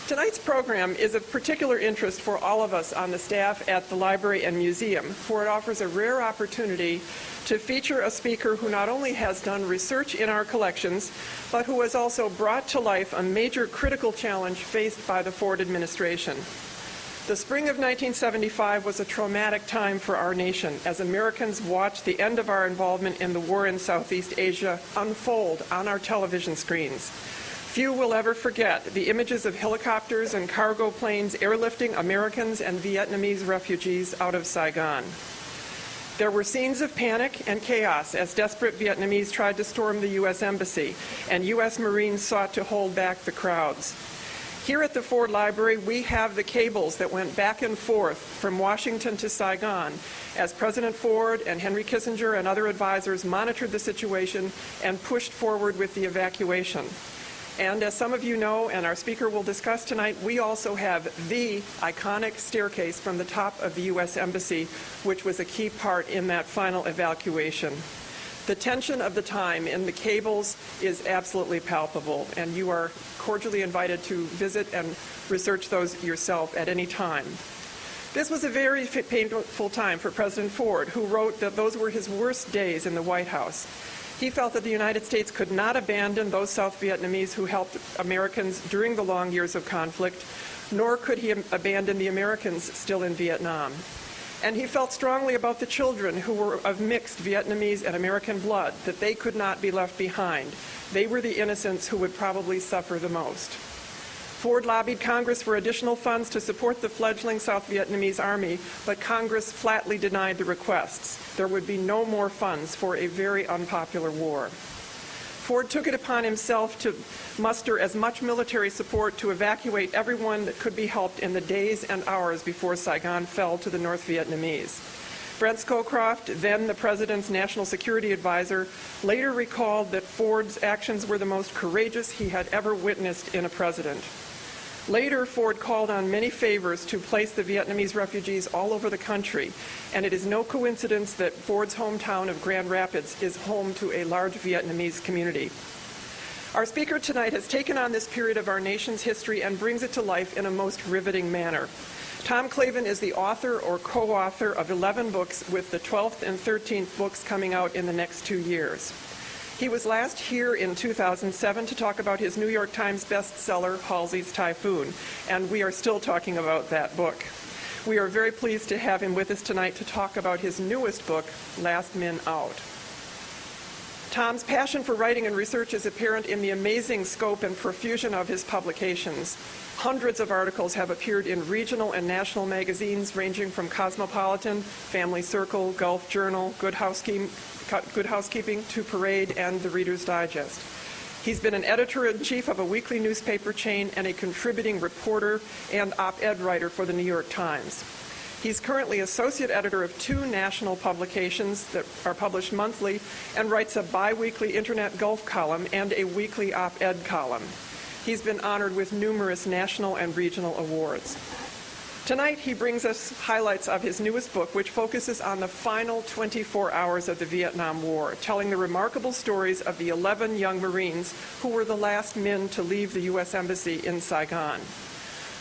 Tonight's program is of particular interest for all of us on the staff at the library and museum, for it offers a rare opportunity to feature a speaker who not only has done research in our collections, but who has also brought to life a major critical challenge faced by the Ford administration. The spring of 1975 was a traumatic time for our nation as Americans watched the end of our involvement in the war in Southeast Asia unfold on our television screens. Few will ever forget the images of helicopters and cargo planes airlifting Americans and Vietnamese refugees out of Saigon. There were scenes of panic and chaos as desperate Vietnamese tried to storm the U.S. Embassy, and U.S. Marines sought to hold back the crowds. Here at the Ford Library, we have the cables that went back and forth from Washington to Saigon as President Ford and Henry Kissinger and other advisors monitored the situation and pushed forward with the evacuation. And as some of you know, and our speaker will discuss tonight, we also have the iconic staircase from the top of the U.S. Embassy, which was a key part in that final evacuation. The tension of the time in the cables is absolutely palpable, and you are cordially invited to visit and research those yourself at any time. This was a very painful time for President Ford, who wrote that those were his worst days in the White House. He felt that the United States could not abandon those South Vietnamese who helped Americans during the long years of conflict, nor could he abandon the Americans still in Vietnam. And he felt strongly about the children who were of mixed Vietnamese and American blood, that they could not be left behind. They were the innocents who would probably suffer the most. Ford lobbied Congress for additional funds to support the fledgling South Vietnamese Army, but Congress flatly denied the requests. There would be no more funds for a very unpopular war. Ford took it upon himself to muster as much military support to evacuate everyone that could be helped in the days and hours before Saigon fell to the North Vietnamese. Brent Scowcroft, then the President's National Security Advisor, later recalled that Ford's actions were the most courageous he had ever witnessed in a president. Later, Ford called on many favors to place the Vietnamese refugees all over the country, and it is no coincidence that Ford's hometown of Grand Rapids is home to a large Vietnamese community. Our speaker tonight has taken on this period of our nation's history and brings it to life in a most riveting manner. Tom Clavin is the author or co-author of 11 books, with the 12th and 13th books coming out in the next 2 years. He was last here in 2007 to talk about his New York Times bestseller, Halsey's Typhoon, and we are still talking about that book. We are very pleased to have him with us tonight to talk about his newest book, Last Men Out. Tom's passion for writing and research is apparent in the amazing scope and profusion of his publications. Hundreds of articles have appeared in regional and national magazines ranging from Cosmopolitan, Family Circle, Gulf Journal, Good Housekeeping to Parade and the Reader's Digest. He's been an editor-in-chief of a weekly newspaper chain and a contributing reporter and op-ed writer for the New York Times. He's currently associate editor of 2 national publications that are published monthly and writes a bi-weekly Internet Gulf column and a weekly op-ed column. He's been honored with numerous national and regional awards. Tonight, he brings us highlights of his newest book, which focuses on the final 24 hours of the Vietnam War, telling the remarkable stories of the 11 young Marines who were the last men to leave the U.S. Embassy in Saigon.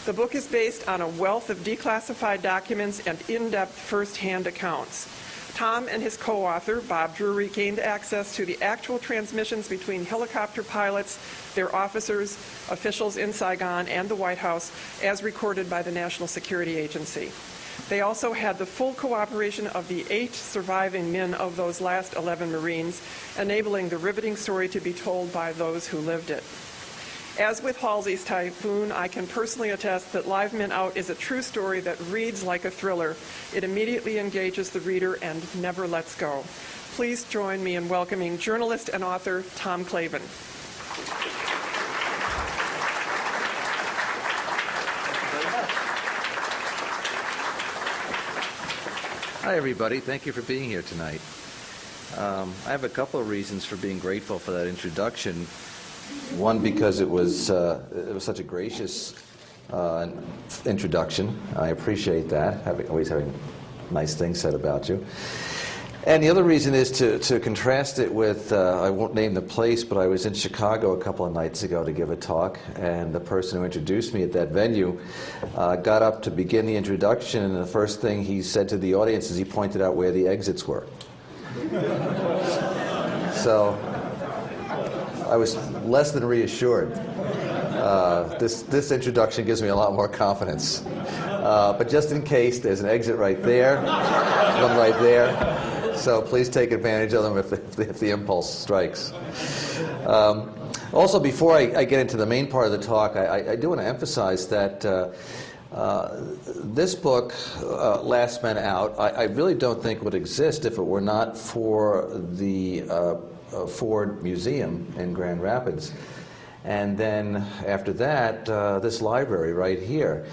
The book is based on a wealth of declassified documents and in-depth first-hand accounts. Tom and his co-author, Bob Drury, gained access to the actual transmissions between helicopter pilots, their officers, officials in Saigon, and the White House, as recorded by the National Security Agency. They also had the full cooperation of the 8 surviving men of those last 11 Marines, enabling the riveting story to be told by those who lived it. As with Halsey's Typhoon, I can personally attest that Live Men Out is a true story that reads like a thriller. It immediately engages the reader and never lets go. Please join me in welcoming journalist and author Tom Clavin. Hi, everybody. Thank you for being here tonight. I have a couple of reasons for being grateful for that introduction. One, because it was such a gracious introduction. I appreciate that, always having nice things said about you. And the other reason is to contrast it with, I won't name the place, but I was in Chicago a couple of nights ago to give a talk, and the person who introduced me at that venue got up to begin the introduction, and the first thing he said to the audience is he pointed out where the exits were. So I was less than reassured. This introduction gives me a lot more confidence. But just in case, there's an exit right there, one right there. So please take advantage of them if the impulse strikes. Also, before I get into the main part of the talk, I do want to emphasize that this book, Last Men Out, I really don't think would exist if it were not for the Ford Museum in Grand Rapids. And then after that, this library right here.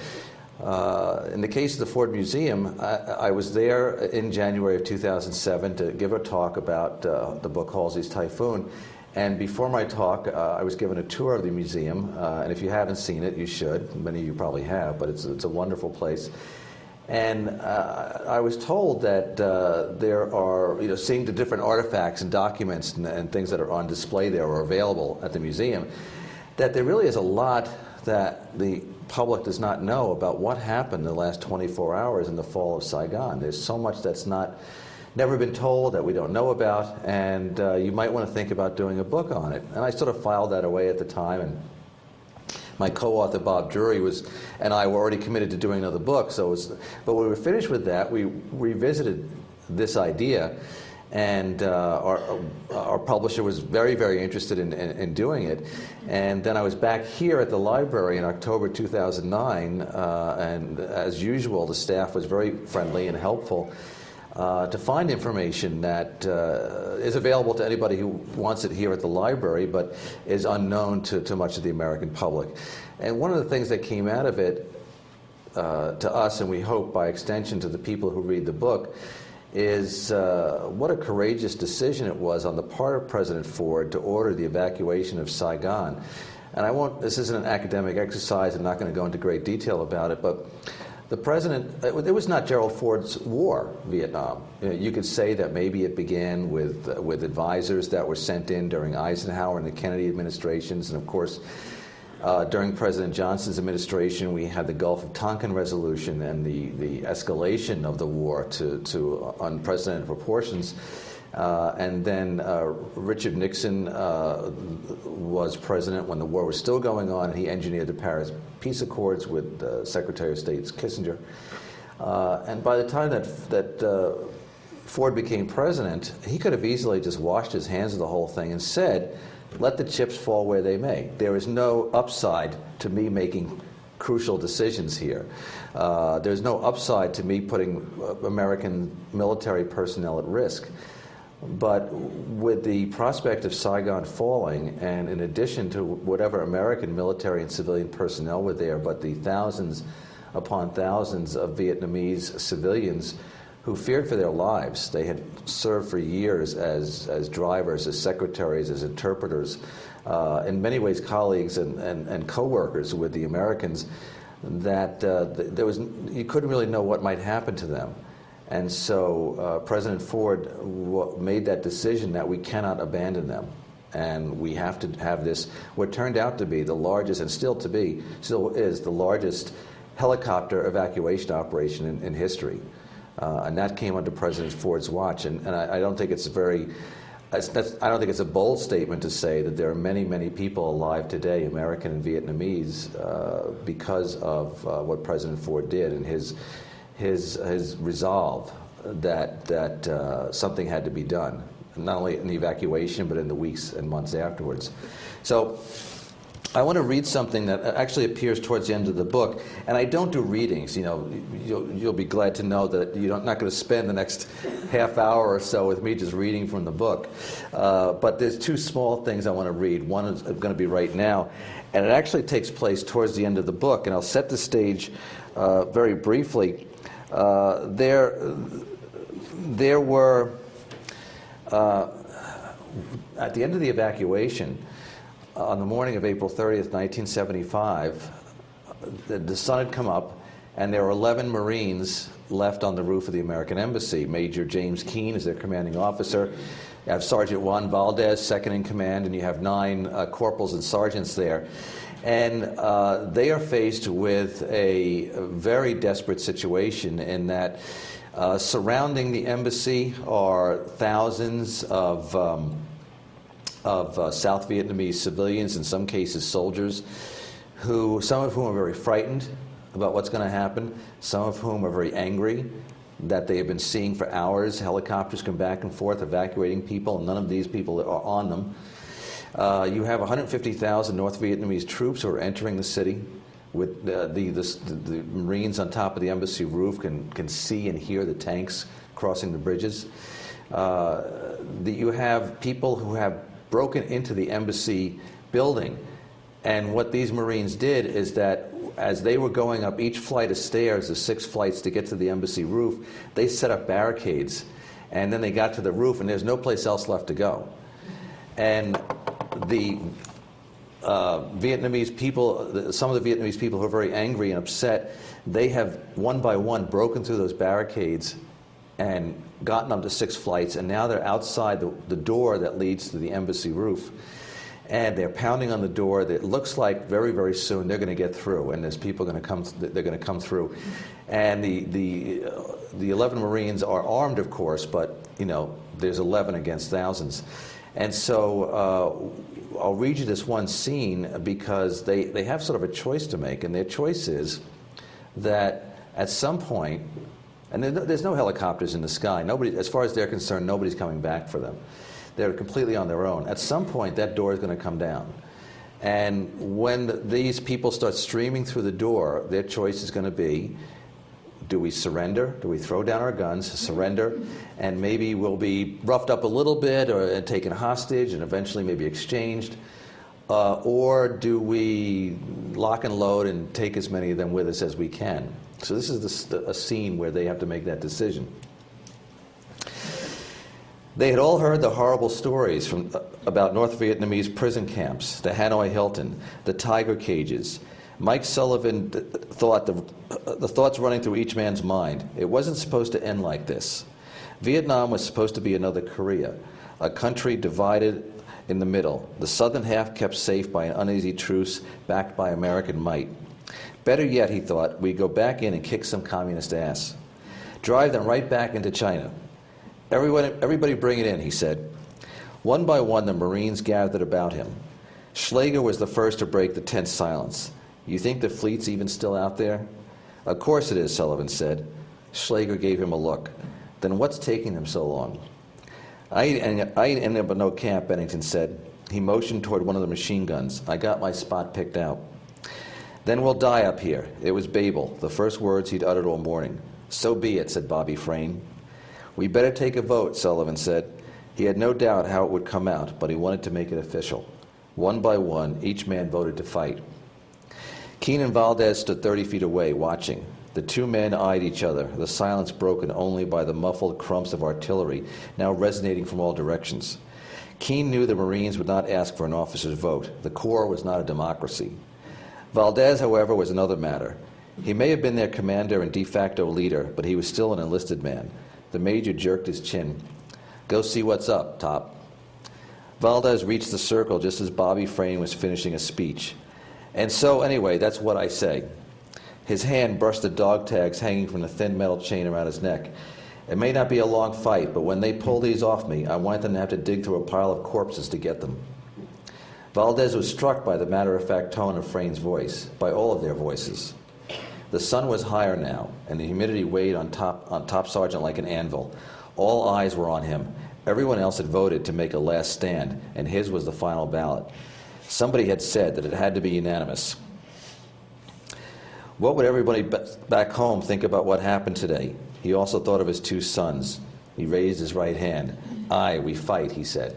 In the case of the Ford Museum, I was there in January of 2007 to give a talk about the book Halsey's Typhoon. And before my talk, I was given a tour of the museum. And if you haven't seen it, you should. Many of you probably have, but it's a wonderful place. And I was told that there are, seeing the different artifacts and documents and things that are on display there or available at the museum, that there really is a lot that the public does not know about what happened in the last 24 hours in the fall of Saigon. There's so much that's never been told that we don't know about, and you might want to think about doing a book on it. And I sort of filed that away at the time, and my co-author Bob Drury and I were already committed to doing another book. But when we were finished with that, we revisited this idea, and our publisher was very, very interested in doing it. And then I was back here at the library in October 2009, and as usual, the staff was very friendly and helpful to find information that is available to anybody who wants it here at the library, but is unknown to much of the American public. And one of the things that came out of it to us, and we hope by extension to the people who read the book, is what a courageous decision it was on the part of President Ford to order the evacuation of Saigon. And this isn't an academic exercise, I'm not going to go into great detail about it, but the president, it was not Gerald Ford's war, Vietnam. You could say that maybe it began with advisors that were sent in during Eisenhower and the Kennedy administrations, and of course, during President Johnson's administration, we had the Gulf of Tonkin resolution and the escalation of the war to unprecedented proportions. And then Richard Nixon was president when the war was still going on, and he engineered the Paris Peace Accords with Secretary of State Kissinger. And by the time that Ford became president, he could have easily just washed his hands of the whole thing and said, let the chips fall where they may. There is no upside to me making crucial decisions here. There's no upside to me putting American military personnel at risk. But with the prospect of Saigon falling, and in addition to whatever American military and civilian personnel were there, but the thousands upon thousands of Vietnamese civilians who feared for their lives. They had served for years as drivers, as secretaries, as interpreters, in many ways colleagues and co-workers with the Americans, that you couldn't really know what might happen to them. And so President Ford made that decision that we cannot abandon them. And we have to have this, what turned out to be the largest, and still is the largest helicopter evacuation operation in history. And that came under President Ford's watch. And I don't think it's I don't think it's a bold statement to say that there are many, many people alive today, American and Vietnamese, because of what President Ford did and his resolve that something had to be done, not only in the evacuation, but in the weeks and months afterwards. So I want to read something that actually appears towards the end of the book, and I don't do readings. You'll be glad to know that you're not going to spend the next half hour or so with me just reading from the book. But there's two small things I want to read. One is going to be right now, and it actually takes place towards the end of the book, and I'll set the stage very briefly. There were, at the end of the evacuation, on the morning of April 30th, 1975, the sun had come up, and there were 11 Marines left on the roof of the American Embassy. Major James Keene is their commanding officer. You have Sergeant Juan Valdez, second in command, and you have 9 corporals and sergeants there. And they are faced with a very desperate situation in that surrounding the embassy are thousands of South Vietnamese civilians, in some cases soldiers, some of whom are very frightened about what's going to happen, some of whom are very angry that they have been seeing for hours helicopters come back and forth evacuating people, and none of these people are on them. You have 150,000 North Vietnamese troops who are entering the city. With the Marines on top of the embassy roof can see and hear the tanks crossing the bridges. You have people who have broken into the embassy building, and what these Marines did is that as they were going up each flight of stairs, the 6 flights to get to the embassy roof, they set up barricades, and then they got to the roof and there's no place else left to go. And the Vietnamese people, some of the Vietnamese people who are very angry and upset, they have one by one broken through those barricades and gotten up to 6 flights, and now they're outside the door that leads to the embassy roof. And they're pounding on the door. That looks like very, very soon they're going to get through, and there's people going to come. They're going to come through, and the 11 Marines are armed, of course, but there's 11 against thousands, and so I'll read you this one scene because they have sort of a choice to make, and their choice is that at some point, and there's no helicopters in the sky. Nobody, as far as they're concerned, nobody's coming back for them. They're completely on their own. At some point, that door is going to come down. And when these people start streaming through the door, their choice is going to be, do we surrender? Do we throw down our guns, surrender, and maybe we'll be roughed up a little bit or taken hostage and eventually maybe exchanged? Or do we lock and load and take as many of them with us as we can? So this is a scene where they have to make that decision. They had all heard the horrible stories about North Vietnamese prison camps, the Hanoi Hilton, the tiger cages. Mike Sullivan thought the thoughts running through each man's mind. It wasn't supposed to end like this. Vietnam was supposed to be another Korea, a country divided in the middle, the southern half kept safe by an uneasy truce backed by American might. Better yet, he thought, we go back in and kick some communist ass. Drive them right back into China. Everybody bring it in, he said. One by one, the Marines gathered about him. Schlager was the first to break the tense silence. You think the fleet's even still out there? Of course it is, Sullivan said. Schlager gave him a look. Then what's taking them so long? I ain't ended up at no camp, Bennington said. He motioned toward one of the machine guns. I got my spot picked out. Then we'll die up here. It was Babel, the first words he'd uttered all morning. So be it, said Bobby Frayne. We better take a vote, Sullivan said. He had no doubt how it would come out, but he wanted to make it official. One by one, each man voted to fight. Keene and Valdez stood 30 feet away, watching. The 2 men eyed each other, the silence broken only by the muffled crumps of artillery, now resonating from all directions. Keene knew the Marines would not ask for an officer's vote. The Corps was not a democracy. Valdez, however, was another matter. He may have been their commander and de facto leader, but he was still an enlisted man. The major jerked his chin. Go see what's up, Top. Valdez reached the circle just as Bobby Frayne was finishing a speech. And so, anyway, that's what I say. His hand brushed the dog tags hanging from the thin metal chain around his neck. It may not be a long fight, but when they pull these off me, I want them to have to dig through a pile of corpses to get them. Valdez was struck by the matter-of-fact tone of Frayne's voice, by all of their voices. The sun was higher now, and the humidity weighed on Top Sergeant like an anvil. All eyes were on him. Everyone else had voted to make a last stand, and his was the final ballot. Somebody had said that it had to be unanimous. What would everybody back home think about what happened today? He also thought of his 2 sons. He raised his right hand. Aye, we fight, he said.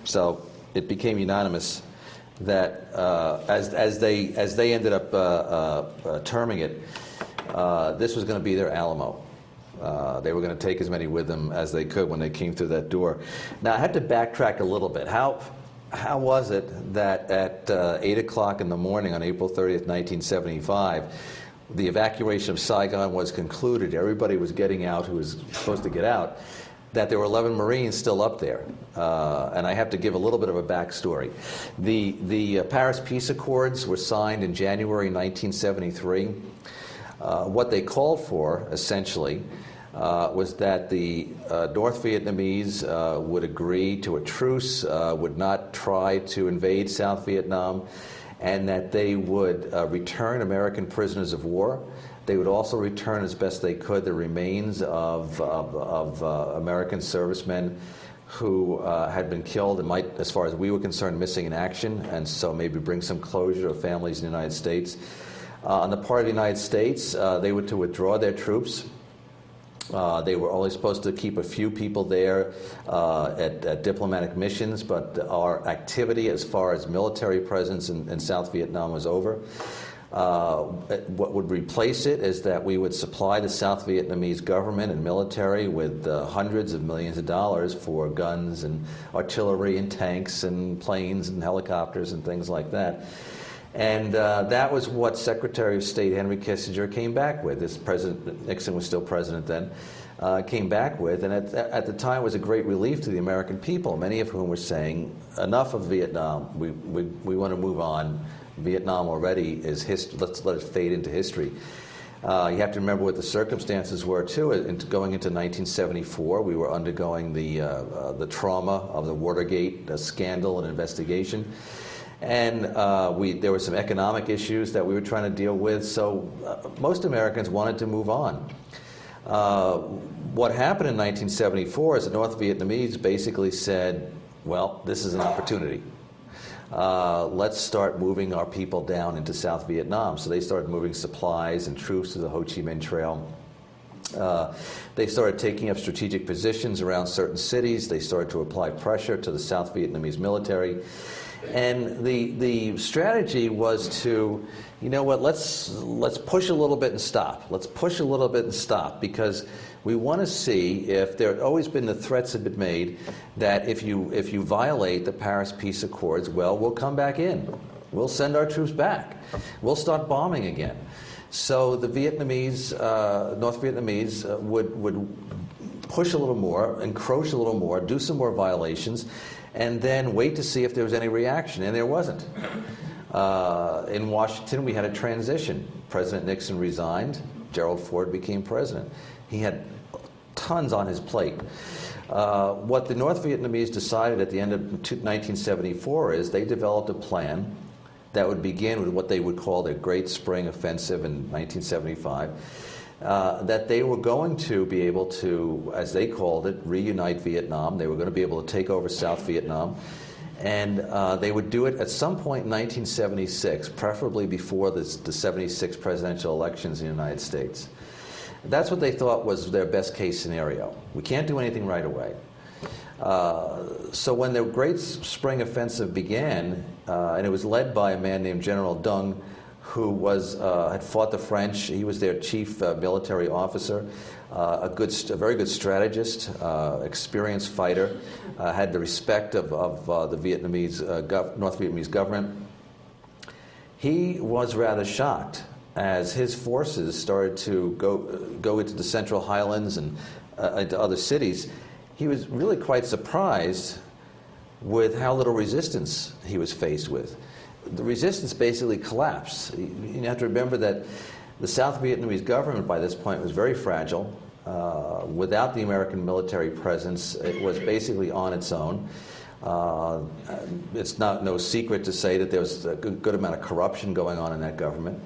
So it became unanimous that as they ended up terming it, this was going to be their Alamo. They were going to take as many with them as they could when they came through that door. Now, I had to backtrack a little bit. How was it that at 8 o'clock in the morning on April 30th, 1975, the evacuation of Saigon was concluded, everybody was getting out who was supposed to get out, that there were 11 Marines still up there. And I have to give a little bit of a backstory. The Paris Peace Accords were signed in January 1973. What they called for, essentially, was that the North Vietnamese would agree to a truce, would not try to invade South Vietnam, and that they would return American prisoners of war. They would also return as best they could the remains of American servicemen who had been killed and might, as far as we were concerned, missing in action, and so maybe bring some closure to families in the United States. On the part of the United States, they were to withdraw their troops. They were only supposed to keep a few people there at diplomatic missions, but our activity as far as military presence in South Vietnam was over. What would replace it is that we would supply the South Vietnamese government and military with hundreds of millions of dollars for guns and artillery and tanks and planes and helicopters and things like that. And that was what Secretary of State Henry Kissinger came back with. This President Nixon was still president then. Came back with, and at the time was a great relief to the American people, many of whom were saying, enough of Vietnam, we want to move on. Vietnam already is history, let's let it fade into history. You have to remember what the circumstances were too. Going into 1974, we were undergoing the trauma of the Watergate scandal and investigation. And there were some economic issues that we were trying to deal with, so most Americans wanted to move on. What happened in 1974 is the North Vietnamese basically said, well, this is an opportunity. Let's start moving our people down into South Vietnam. So they started moving supplies and troops to the Ho Chi Minh Trail. They started taking up strategic positions around certain cities. They started to apply pressure to the South Vietnamese military. And the strategy was to, you know what, let's push a little bit and stop. Let's push a little bit and stop, because we want to see if there had always been the threats had been made that if you violate the Paris Peace Accords, well, we'll come back in. We'll send our troops back. We'll start bombing again. So the Vietnamese, North Vietnamese would push a little more, encroach a little more, do some more violations, and then wait to see if there was any reaction, and there wasn't. In Washington, we had a transition. President Nixon resigned. Gerald Ford became president. He had tons on his plate. What the North Vietnamese decided at the end of 1974 is they developed a plan that would begin with what they would call their Great Spring Offensive in 1975, that they were going to be able to, as they called it, reunite Vietnam. They were going to be able to take over South Vietnam. And they would do it at some point in 1976, preferably before the 76 presidential elections in the United States. That's what they thought was their best case scenario. We can't do anything right away. So when the Great Spring Offensive began, and it was led by a man named General Deng, who had fought the French. He was their chief military officer, a very good strategist, experienced fighter, had the respect of the North Vietnamese government. He was rather shocked as his forces started to go into the Central Highlands and into other cities. He was really quite surprised with how little resistance he was faced with. The resistance basically collapsed. You have to remember that the South Vietnamese government by this point was very fragile. Without the American military presence, it was basically on its own. It's no secret to say that there was a good amount of corruption going on in that government.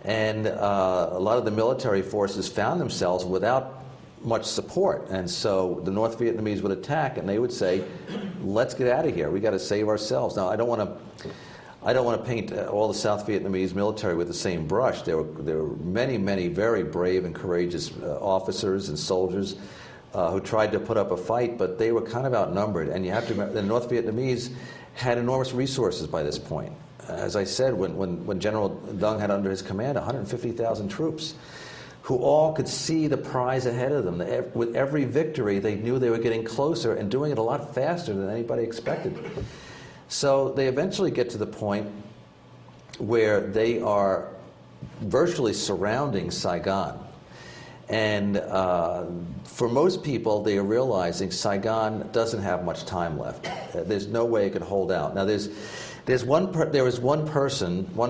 And a lot of the military forces found themselves without much support. And so the North Vietnamese would attack, and they would say, let's get out of here. We got to save ourselves. Now, I don't want to paint all the South Vietnamese military with the same brush. There were many, many very brave and courageous officers and soldiers who tried to put up a fight, but they were kind of outnumbered. And you have to remember, the North Vietnamese had enormous resources by this point. As I said, when General Deng had under his command 150,000 troops, who all could see the prize ahead of them. With every victory, they knew they were getting closer and doing it a lot faster than anybody expected. So they eventually get to the point where they are virtually surrounding Saigon. And for most people, they are realizing Saigon doesn't have much time left. There's no way it could hold out. Now, there is one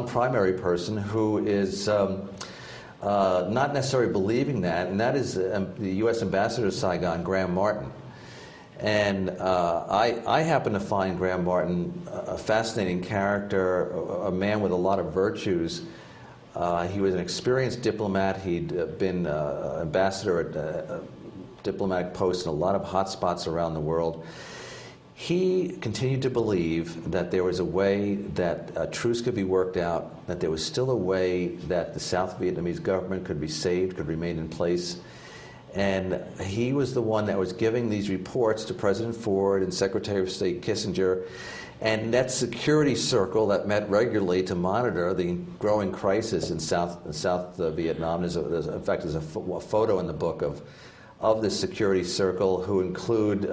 primary person who is not necessarily believing that, and that is the U.S. Ambassador to Saigon, Graham Martin. And I happen to find Graham Martin a fascinating character, a man with a lot of virtues. He was an experienced diplomat. He'd been ambassador at diplomatic posts in a lot of hot spots around the world. He continued to believe that there was a way that a truce could be worked out, that there was still a way that the South Vietnamese government could be saved, could remain in place. And he was the one that was giving these reports to President Ford and Secretary of State Kissinger, and that security circle that met regularly to monitor the growing crisis in South Vietnam. In fact, there's a photo in the book of this security circle, who include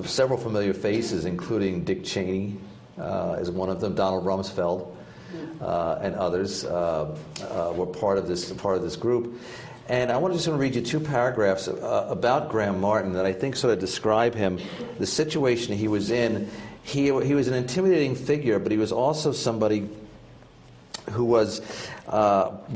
several familiar faces, including Dick Cheney is one of them, Donald Rumsfeld, and others were part of this group. And I want to just read you two paragraphs about Graham Martin that I think sort of describe him, the situation he was in. He was an intimidating figure, but he was also somebody who was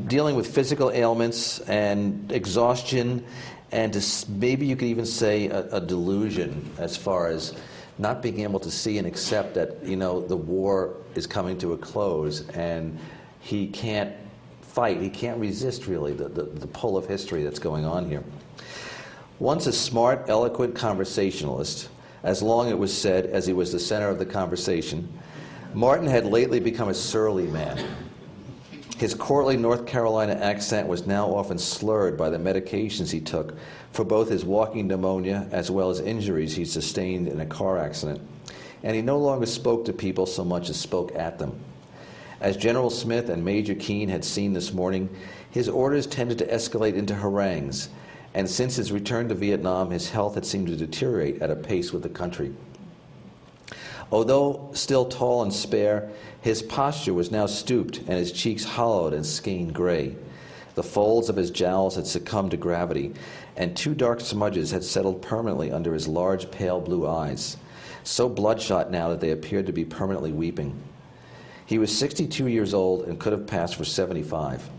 dealing with physical ailments and exhaustion, and maybe you could even say a delusion, as far as not being able to see and accept that, the war is coming to a close, and he can't fight, he can't resist really the pull of history that's going on here. Once a smart, eloquent conversationalist, as long, it was said, as he was the center of the conversation, Martin had lately become a surly man. His courtly North Carolina accent was now often slurred by the medications he took for both his walking pneumonia as well as injuries he sustained in a car accident, and he no longer spoke to people so much as spoke at them. As General Smith and Major Keane had seen this morning, his orders tended to escalate into harangues, and since his return to Vietnam, his health had seemed to deteriorate at a pace with the country. Although still tall and spare, his posture was now stooped, and his cheeks hollowed and skein gray. The folds of his jowls had succumbed to gravity, and two dark smudges had settled permanently under his large, pale blue eyes, so bloodshot now that they appeared to be permanently weeping. He was 62 years old and could have passed for 75.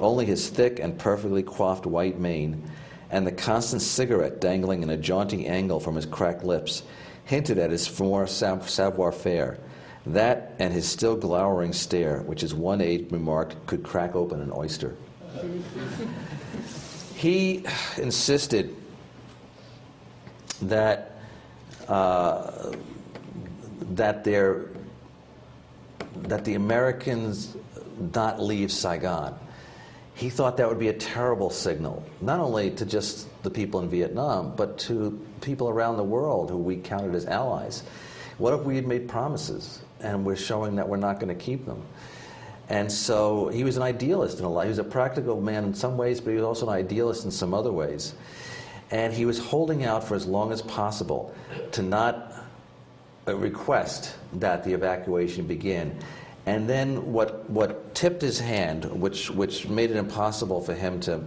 Only his thick and perfectly coiffed white mane and the constant cigarette dangling in a jaunty angle from his cracked lips hinted at his more savoir-faire. That and his still glowering stare, which as one aide remarked, could crack open an oyster. He insisted that the Americans not leave Saigon. He thought that would be a terrible signal, not only to just the people in Vietnam, but to people around the world who we counted as allies. What if we had made promises and we're showing that we're not going to keep them? And so he was an idealist in a lot. He was a practical man in some ways, but he was also an idealist in some other ways. And he was holding out for as long as possible to not request that the evacuation begin. And then what tipped his hand, which made it impossible for him to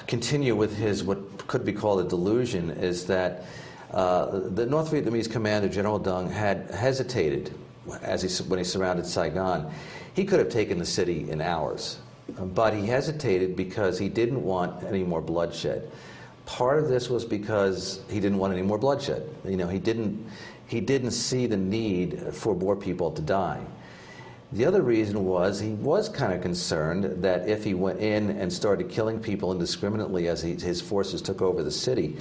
continue with his what could be called a delusion, is that the North Vietnamese commander, General Dong, had hesitated when he surrounded Saigon. He could have taken the city in hours, but he hesitated because he didn't want any more bloodshed. Part of this was because he didn't want any more bloodshed. He didn't see the need for more people to die. The other reason was he was kind of concerned that if he went in and started killing people indiscriminately as his forces took over the city,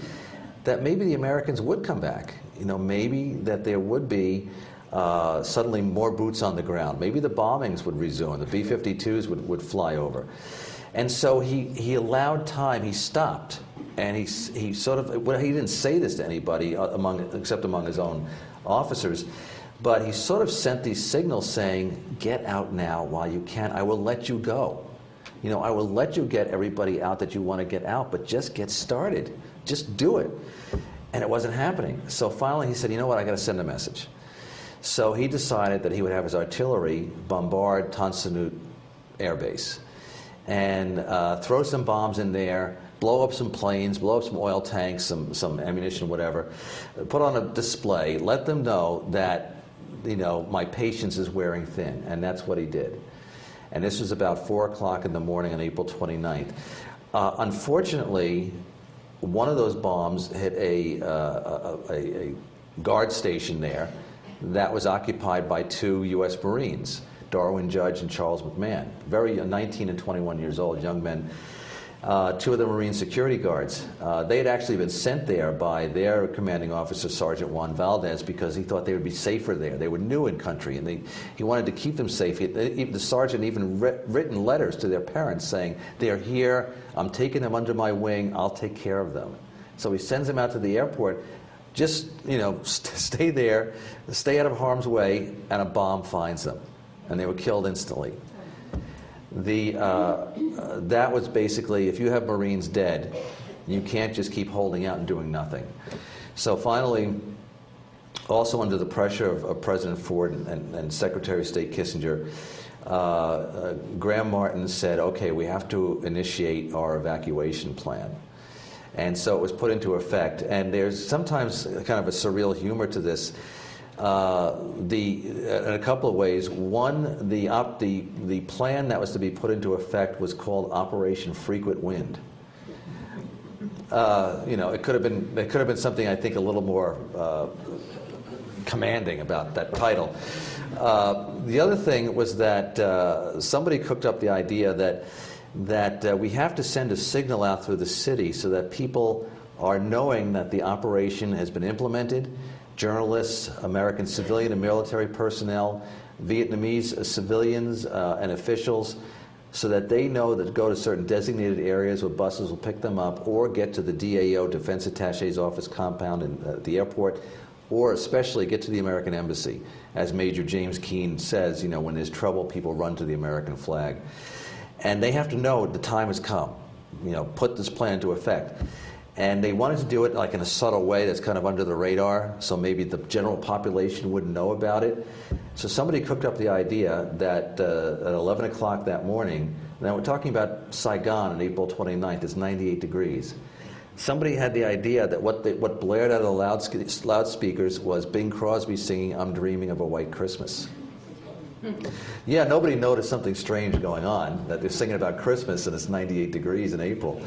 that maybe the Americans would come back. Maybe that there would be suddenly more boots on the ground. Maybe the bombings would resume. The B-52s would fly over. And so he allowed time. He stopped. And he sort of, well, he didn't say this to anybody except among his own officers, but he sort of sent these signals saying, get out now while you can. I will let you go. I will let you get everybody out that you want to get out, but just get started. Just do it. And it wasn't happening. So finally he said, you know what, I got to send a message. So he decided that he would have his artillery bombard Tan Son Nhut Air Base and throw some bombs in there, blow up some planes, blow up some oil tanks, some ammunition, whatever, put on a display, let them know that, my patience is wearing thin. And that's what he did. And this was about 4 o'clock in the morning on April 29th. Unfortunately, one of those bombs hit a guard station there that was occupied by 2 U.S. Marines, Darwin Judge and Charles McMahon, 19 and 21 years old, young men, 2 of the Marine security guards. They had actually been sent there by their commanding officer, Sergeant Juan Valdez, because he thought they would be safer there. They were new in country, and he wanted to keep them safe. The sergeant even written letters to their parents saying, they're here, I'm taking them under my wing, I'll take care of them. So he sends them out to the airport. Just, stay there, stay out of harm's way, and a bomb finds them. And they were killed instantly. That was basically, if you have Marines dead, you can't just keep holding out and doing nothing. So finally, also under the pressure of President Ford and Secretary of State Kissinger, Graham Martin said, okay, we have to initiate our evacuation plan. And so it was put into effect. And there's sometimes kind of a surreal humor to this. In a couple of ways. One, the plan that was to be put into effect was called Operation Frequent Wind. It could have been something, I think, a little more commanding about that title. The other thing was that somebody cooked up the idea that we have to send a signal out through the city so that people are knowing that the operation has been implemented. Journalists, American civilian and military personnel, Vietnamese civilians and officials, so that they know that to go to certain designated areas where buses will pick them up, or get to the DAO, Defense Attaché's office compound at the airport, or especially get to the American Embassy. As Major James Keane says, when there's trouble, people run to the American flag. And they have to know the time has come, put this plan into effect. And they wanted to do it like in a subtle way that's kind of under the radar, so maybe the general population wouldn't know about it. So somebody cooked up the idea that at 11 o'clock that morning, now we're talking about Saigon on April 29th, it's 98 degrees. Somebody had the idea that what blared out of the loudspeakers was Bing Crosby singing "I'm Dreaming of a White Christmas." Yeah, nobody noticed something strange going on, that they're singing about Christmas and it's 98 degrees in April.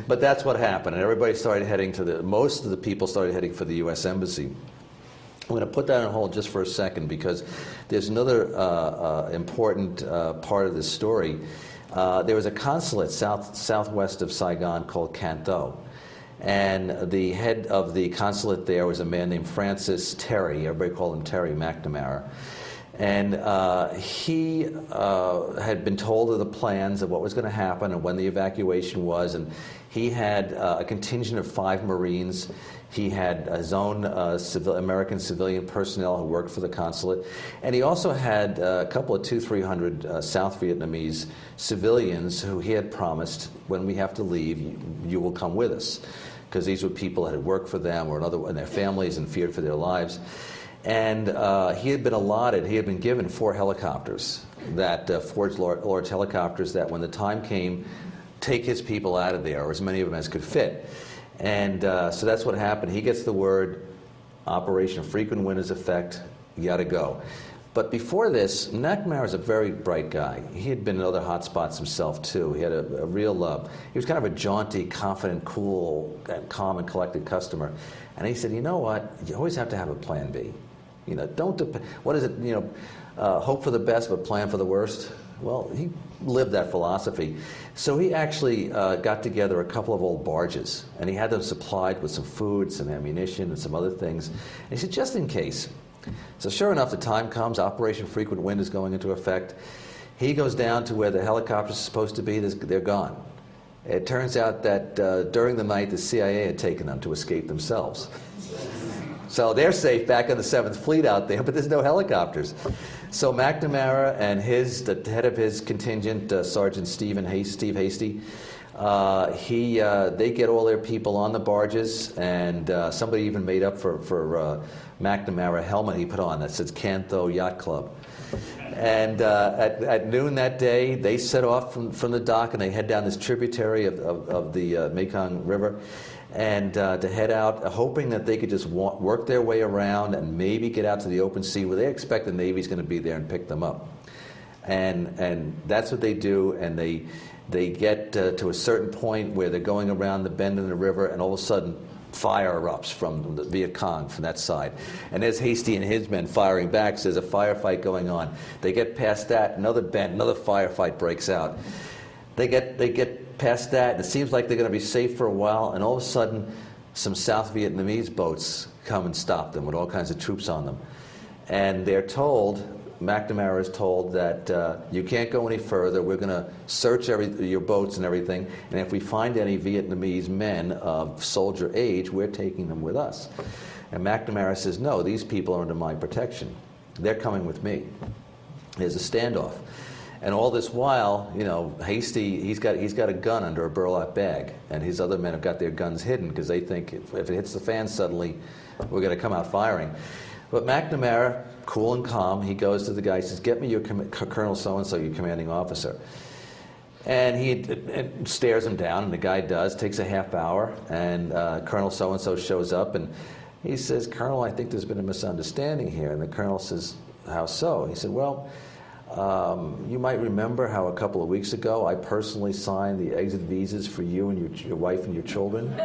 But that's what happened, and everybody started heading most of the people started heading for the U.S. Embassy. I'm going to put that on hold just for a second because there's another important part of this story. There was a consulate southwest of Saigon called Can Tho. And the head of the consulate there was a man named Francis Terry. Everybody called him Terry McNamara. And he had been told of the plans of what was going to happen and when the evacuation was. And he had a contingent of 5 Marines. He had his own American civilian personnel who worked for the consulate. And he also had a couple of 200-300 South Vietnamese civilians who he had promised, when we have to leave, you will come with us. Because these were people that had worked for them and their families and feared for their lives. And he had been given 4 helicopters, Ford's large helicopters that when the time came, take his people out of there, or as many of them as could fit. And so that's what happened. He gets the word, Operation Frequent Wind is effect, you gotta go. But before this, McNamara was a very bright guy. He had been in other hot spots himself too. He had a real he was kind of a jaunty, confident, cool, and calm and collected customer. And he said, you know what, you always have to have a plan B. Don't what is it, hope for the best but plan for the worst? Well, he lived that philosophy. So he actually got together a couple of old barges, and he had them supplied with some food, some ammunition, and some other things. And he said, just in case. So sure enough, the time comes, Operation Frequent Wind is going into effect. He goes down to where the helicopters are supposed to be, they're gone. It turns out that during the night, the CIA had taken them to escape themselves. So they're safe back in the 7th Fleet out there, but there's no helicopters. So McNamara and the head of his contingent, Sergeant Steve Hasty, They get all their people on the barges, and somebody even made up for McNamara helmet he put on that says Cantho Yacht Club. And at noon that day, they set off from the dock and they head down this tributary of the Mekong River, and to head out, hoping that they could just work their way around and maybe get out to the open sea where they expect the Navy's going to be there and pick them up. And that's what they do, and they get to a certain point where they're going around the bend in the river, and all of a sudden fire erupts from the Viet Cong from that side. And there's Hasty and his men firing back, so there's a firefight going on. They get past that, another bend, another firefight breaks out. They get past that, and it seems like they're going to be safe for a while, and all of a sudden some South Vietnamese boats come and stop them with all kinds of troops on them. And they're told, McNamara is told that you can't go any further. We're going to search your boats and everything, and if we find any Vietnamese men of soldier age, we're taking them with us. And McNamara says, no, these people are under my protection. They're coming with me. There's a standoff. And all this while, you know, Hasty, he's got a gun under a burlap bag, and his other men have got their guns hidden because they think if it hits the fan suddenly, we're going to come out firing. But McNamara, cool and calm, he goes to the guy, he says, get me your Colonel so-and-so, your commanding officer. And he stares him down, and the guy does, takes a half hour, and Colonel so-and-so shows up, and he says, Colonel, I think there's been a misunderstanding here. And the Colonel says, how so? He said, well, you might remember how a couple of weeks ago I personally signed the exit visas for you and your wife and your children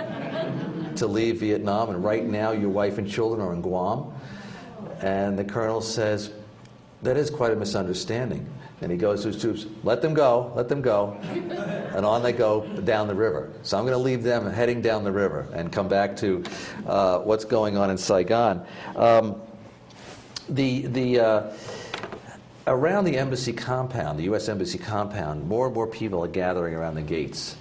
to leave Vietnam, and right now your wife and children are in Guam. And the Colonel says, that is quite a misunderstanding. And he goes to his troops, let them go, let them go. And on they go down the river. So I'm going to leave them heading down the river and come back to what's going on in Saigon. Around the embassy compound, the U.S. embassy compound, more and more people are gathering around the gates.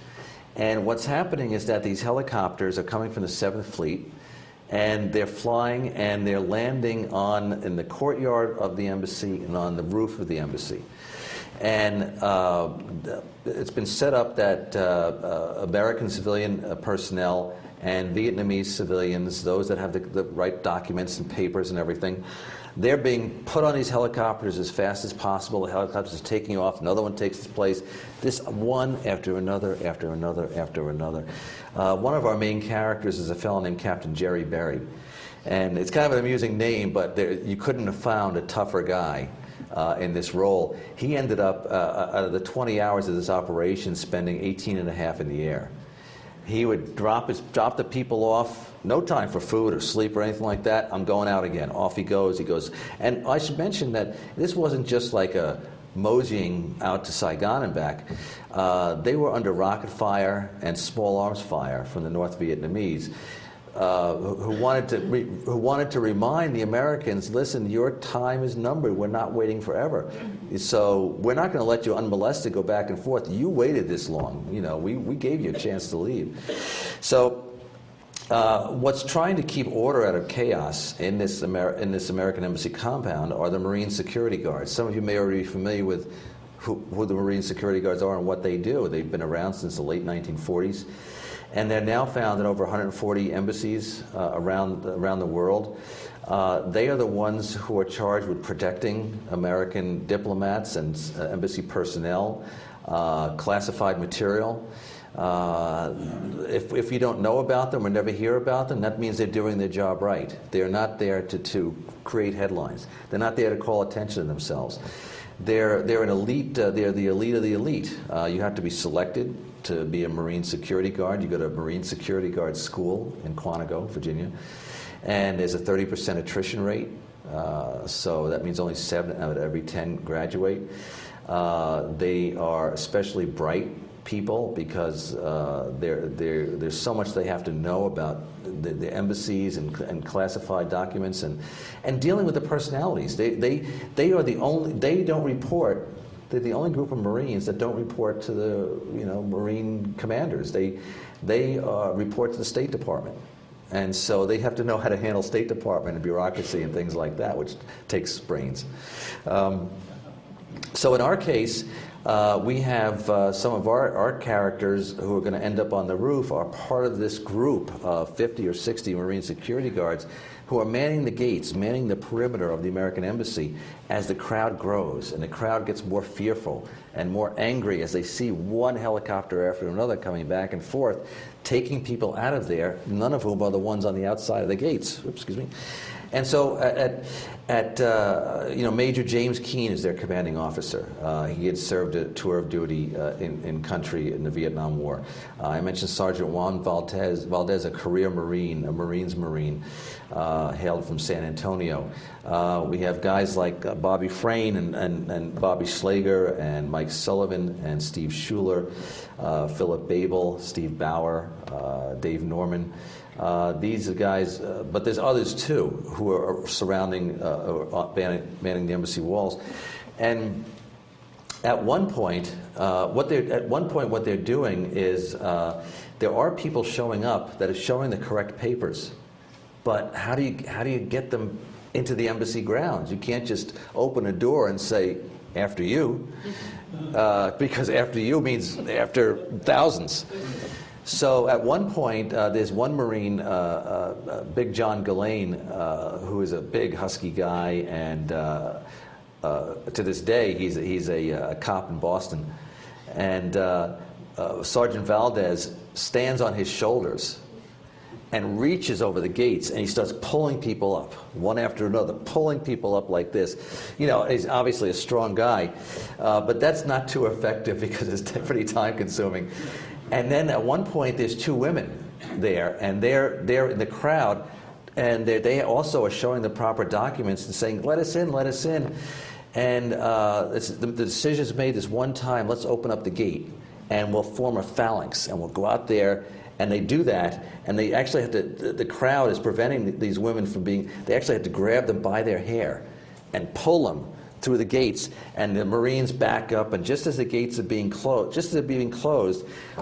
And what's happening is that these helicopters are coming from the 7th Fleet, and they're flying and they're landing in the courtyard of the embassy and on the roof of the embassy. And it's been set up that American civilian personnel and Vietnamese civilians, those that have the right documents and papers and everything, they're being put on these helicopters as fast as possible. The helicopters are taking off. Another one takes its place. This one after another, after another, after another. One of our main characters is a fellow named Captain Jerry Berry. And it's kind of an amusing name, but you couldn't have found a tougher guy in this role. He ended up, out of the 20 hours of this operation, spending 18 and a half in the air. He would drop the people off, no time for food or sleep or anything like that. I'm going out again. Off he goes. And I should mention that this wasn't just like a moseying out to Saigon and back. They were under rocket fire and small arms fire from the North Vietnamese, who wanted to remind the Americans, listen, your time is numbered. We're not waiting forever. So we're not going to let you unmolested go back and forth. You waited this long. You know, we gave you a chance to leave. So what's trying to keep order out of chaos in this American embassy compound are the Marine security guards. Some of you may already be familiar with who the Marine security guards are and what they do. They've been around since the late 1940s. And they're now found in over 140 embassies around the world. They are the ones who are charged with protecting American diplomats and embassy personnel, classified material. If you don't know about them or never hear about them, that means they're doing their job right. They're not there to create headlines. They're not there to call attention to themselves. They're an elite. They're the elite of the elite. You have to be selected to be a Marine security guard. You go to a Marine security guard school in Quantico, Virginia, and there's a 30% attrition rate. So that means only 7 out of every 10 graduate. They are especially bright people because there's so much they have to know about the embassies and classified documents and dealing with the personalities. They are the only, they don't report. They're the only group of Marines that don't report to the Marine commanders. They report to the State Department. And so they have to know how to handle State Department and bureaucracy and things like that, which takes brains. So in our case, we have some of our characters who are going to end up on the roof are part of this group of 50 or 60 Marine security guards who are manning the gates, manning the perimeter of the American embassy as the crowd grows, and the crowd gets more fearful and more angry as they see one helicopter after another coming back and forth, taking people out of there, none of whom are the ones on the outside of the gates. Oops, excuse me. And so Major James Keane is their commanding officer. He had served a tour of duty in country in the Vietnam War. I mentioned Sergeant Juan Valdez, a career Marine, a Marines Marine, hailed from San Antonio. We have guys like Bobby Frayne and Bobby Schlager and Mike Sullivan and Steve Schuler, Philip Babel, Steve Bauer, Dave Norman. These are guys, but there's others too who are surrounding, manning the embassy walls. And at one point, what they're doing is there are people showing up that are showing the correct papers, but how do you get them into the embassy grounds? You can't just open a door and say, "After you," because after you means after thousands. So at one point, there's one Marine, Big John Gillane, who is a big husky guy, and to this day he's a cop in Boston. And Sergeant Valdez stands on his shoulders and reaches over the gates, and he starts pulling people up, one after another, pulling people up like this. You know, he's obviously a strong guy, but that's not too effective because it's pretty time-consuming. And then at one point, there's two women there, and they're in the crowd, and they also are showing the proper documents and saying, "Let us in, let us in." And the decision is made this one time: let's open up the gate, and we'll form a phalanx, and we'll go out there. And they do that, and they actually have to. The crowd is preventing these women from being. They actually have to grab them by their hair, and pull them through the gates, and the Marines back up, and just as the gates are being closed,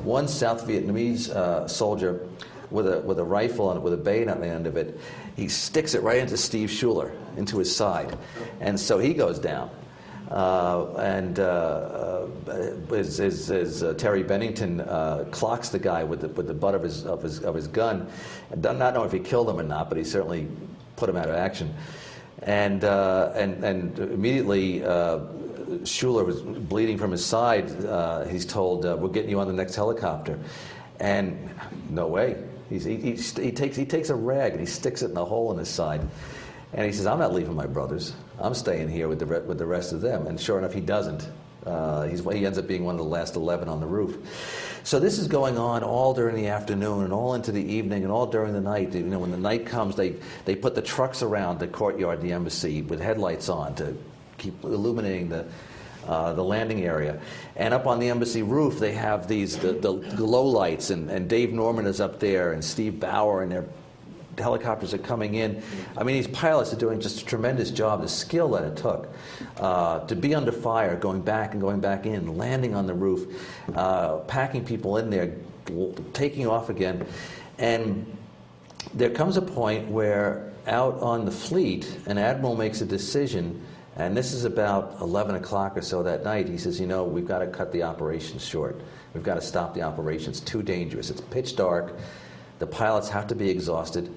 one South Vietnamese soldier with a rifle on it, with a bayonet on the end of it, he sticks it right into Steve Schuler, into his side, and so he goes down. Terry Bennington clocks the guy with the butt of his gun. I do not know if he killed him or not, but he certainly put him out of action. And immediately, Schuler was bleeding from his side. He's told, "We're getting you on the next helicopter," and no way. He takes a rag and he sticks it in a hole in his side, and he says, "I'm not leaving my brothers. I'm staying here with the rest of them." And sure enough, he doesn't. He ends up being one of the last 11 on the roof. So this is going on all during the afternoon and all into the evening and all during the night. You know, when the night comes, they put the trucks around the courtyard, the embassy, with headlights on to keep illuminating the landing area. And up on the embassy roof, they have the glow lights, and Dave Norman is up there, and Steve Bauer, and their helicopters are coming in. I mean, these pilots are doing just a tremendous job. The skill that it took to be under fire, going back in, landing on the roof, packing people in there, taking off again. And there comes a point where out on the fleet, an admiral makes a decision, and this is about 11 o'clock or so that night. He says, "You know, we've got to cut the operations short. We've got to stop the operation. It's too dangerous. It's pitch dark. The pilots have to be exhausted.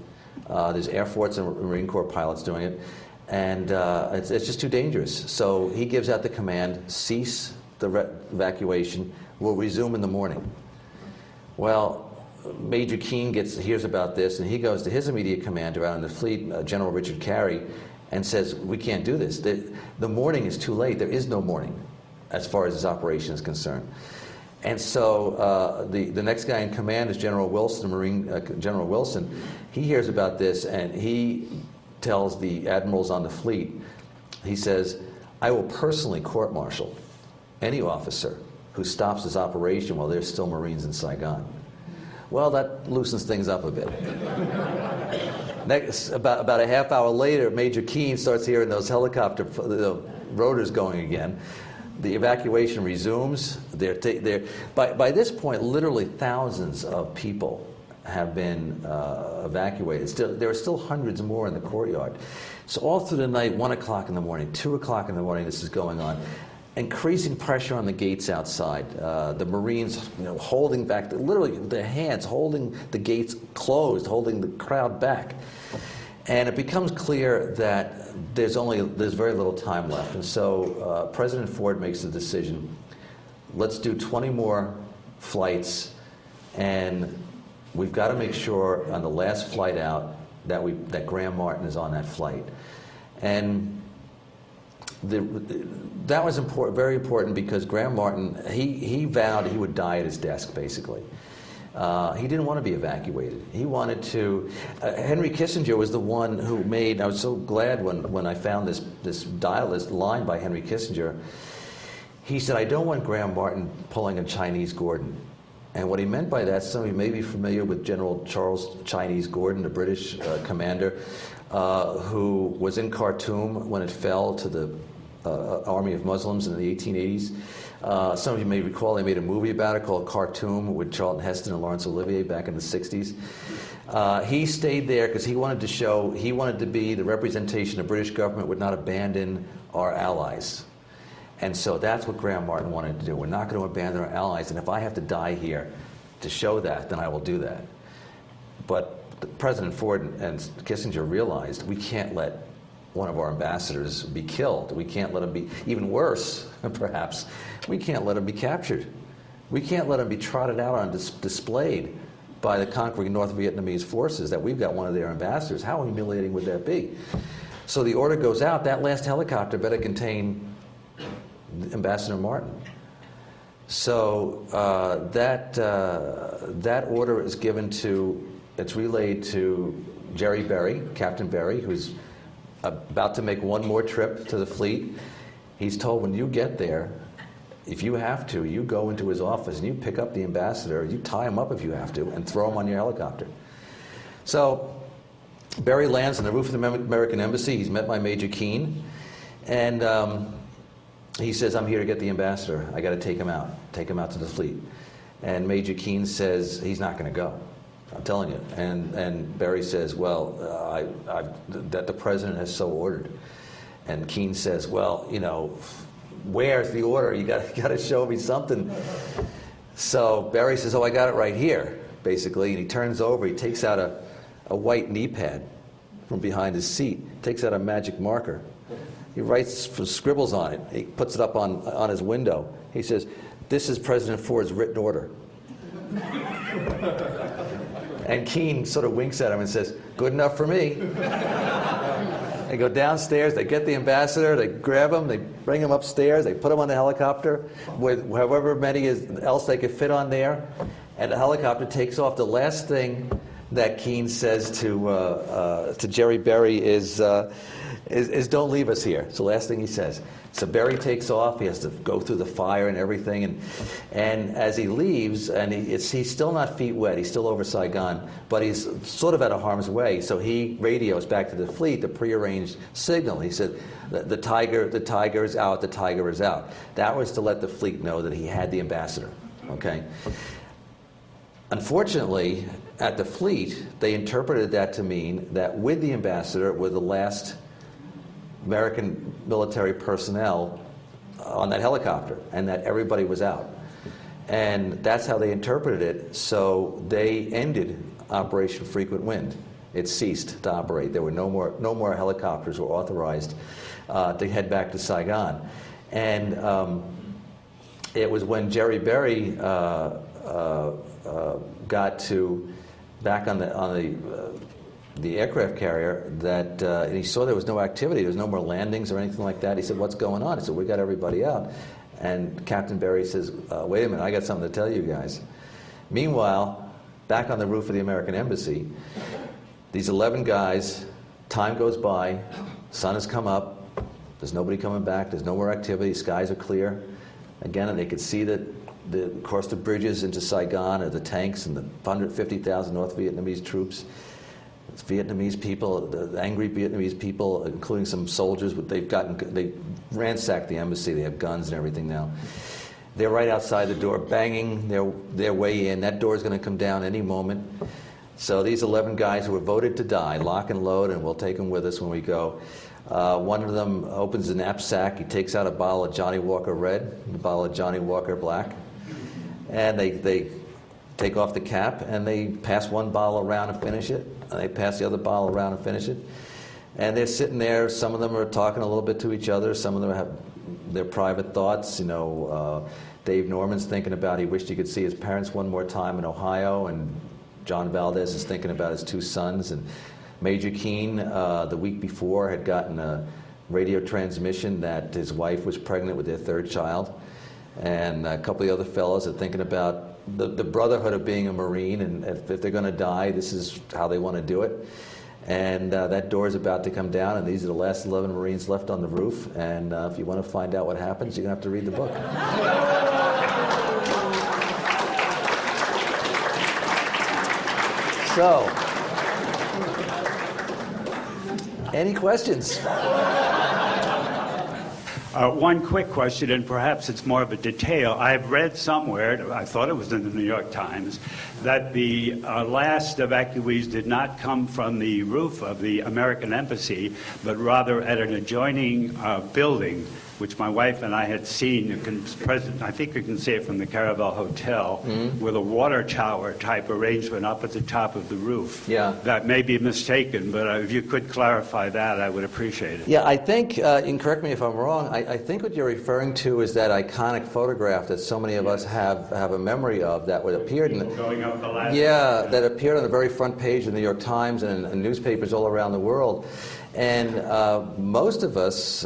There's Air Force and Marine Corps pilots doing it, and it's just too dangerous." So he gives out the command, "Cease the evacuation. We'll resume in the morning." Well, Major Keane hears about this, and he goes to his immediate commander out in the fleet, General Richard Carey, and says, "We can't do this. The morning is too late. There is no morning as far as this operation is concerned." And so the next guy in command is General Wilson, General Wilson. He hears about this, and he tells the admirals on the fleet, he says, "I will personally court-martial any officer who stops his operation while there's still Marines in Saigon." Well, that loosens things up a bit. About a half hour later, Major Keane starts hearing those helicopter rotors going again. The evacuation resumes. By this point, literally thousands of people have been evacuated. There are still hundreds more in the courtyard. So all through the night, 1 o'clock in the morning, 2 o'clock in the morning, this is going on. increasing pressure on the gates outside. The Marines, holding back, literally their hands holding the gates closed, holding the crowd back. And it becomes clear that there's very little time left. And so President Ford makes the decision, let's do 20 more flights, and we've got to make sure on the last flight out that Graham Martin is on that flight. And that was very important because Graham Martin, he vowed he would die at his desk, basically. He didn't want to be evacuated. He wanted to. Henry Kissinger was the one who made. I was so glad when I found this line by Henry Kissinger. He said, "I don't want Graham Martin pulling a Chinese Gordon." And what he meant by that, some of you may be familiar with General Charles Chinese Gordon, the British commander, who was in Khartoum when it fell to the army of Muslims in the 1880s. Some of you may recall they made a movie about it called Khartoum with Charlton Heston and Laurence Olivier back in the 60s. He stayed there because he wanted to be the representation the British government would not abandon our allies. And so that's what Graham Martin wanted to do. We're not going to abandon our allies, and if I have to die here to show that, then I will do that. But President Ford and Kissinger realized we can't let one of our ambassadors be killed. We can't let him be, even worse, perhaps, we can't let him be captured. We can't let him be trotted out on displayed by the conquering North Vietnamese forces that we've got one of their ambassadors. How humiliating would that be? So the order goes out, that last helicopter better contain Ambassador Martin. So that order is it's relayed to Jerry Berry, Captain Berry, who's about to make one more trip to the fleet. He's told, when you get there, if you have to, you go into his office and you pick up the ambassador, you tie him up if you have to, and throw him on your helicopter. So Berry lands on the roof of the American Embassy. He's met by Major Keane, and he says, "I'm here to get the ambassador. I got to take him out to the fleet." And Major Keane says, "He's not going to go. I'm telling you." And Berry says, "Well, that the president has so ordered." And Keane says, "Well, where's the order? You got to show me something." So Berry says, "Oh, I got it right here," basically. And he turns over. He takes out a white knee pad from behind his seat. Takes out a magic marker. He scribbles on it. He puts it up on his window. He says, "This is President Ford's written order." And Keane sort of winks at him and says, "Good enough for me." They go downstairs, they get the ambassador, they grab him, they bring him upstairs, they put him on the helicopter with however many else they could fit on there, and the helicopter takes off. The last thing that Keane says to Jerry Berry is "Don't leave us here." It's the last thing he says. So Berry takes off. He has to go through the fire and everything. And as he leaves, and he's still not feet wet. He's still over Saigon, but he's sort of out of harm's way. So he radios back to the fleet the prearranged signal. He said, the tiger is out. The tiger is out. That was to let the fleet know that he had the ambassador. Okay. Unfortunately, at the fleet, they interpreted that to mean that with the ambassador were the last American military personnel on that helicopter, and that everybody was out. And that's how they interpreted it. So they ended Operation Frequent Wind. It ceased to operate. There were no more helicopters were authorized to head back to Saigon. And it was when Jerry Berry got back on the aircraft carrier that he saw there was no activity. There was no more landings or anything like that. He said, "What's going on?" He said, "We got everybody out." And Captain Berry says, "Wait a minute, I got something to tell you guys." Meanwhile, back on the roof of the American Embassy, these 11 guys, time goes by, sun has come up, there's nobody coming back, there's no more activity, skies are clear. Again, and they could see that of course, the bridges into Saigon are the tanks and the 150,000 North Vietnamese troops. It's Vietnamese people, the angry Vietnamese people, including some soldiers. They ransacked the embassy. They have guns and everything now. They're right outside the door, banging their way in. That door is going to come down any moment. So these 11 guys who were voted to die, lock and load, and we'll take them with us when we go. One of them opens the knapsack. He takes out a bottle of Johnny Walker Red, a bottle of Johnny Walker Black, and they take off the cap and they pass one bottle around and finish it, and they pass the other bottle around and finish it. And they're sitting there. Some of them are talking a little bit to each other. Some of them have their private thoughts. You know, Dave Norman's thinking about he wished he could see his parents one more time in Ohio, and John Valdez is thinking about his two sons. And Major Keene, the week before, had gotten a radio transmission that his wife was pregnant with their third child. And a couple of the other fellows are thinking about the brotherhood of being a Marine, and if they're going to die, this is how they want to do it. And that door is about to come down, and these are the last 11 Marines left on the roof. And if you want to find out what happens, you're going to have to read the book. So, any questions? One quick question, and perhaps it's more of a detail. I've read somewhere, I thought it was in the New York Times, that the last evacuees did not come from the roof of the American Embassy, but rather at an adjoining building, which my wife and I had seen. I think you can see it from the Caravel Hotel, with a water tower type arrangement up at the top of the roof. Yeah. That may be mistaken, but if you could clarify that, I would appreciate it. Yeah, I think, and correct me if I'm wrong, I think what you're referring to is that iconic photograph that so many of us have a memory of that would appear in Going up the ladder. Yeah, that appeared on the very front page of the New York Times and newspapers all around the world. And most of us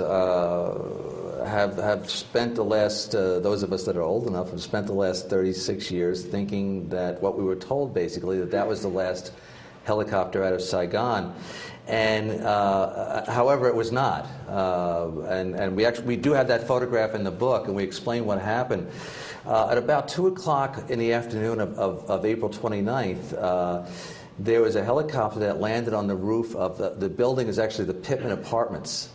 have spent the last, those of us that are old enough, have spent the last 36 years thinking that what we were told, basically, that was the last helicopter out of Saigon. And however, it was not. And we do have that photograph in the book, and we explain what happened. At about 2 o'clock in the afternoon of April 29th, there was a helicopter that landed on the roof of the building. Is actually the Pittman Apartments.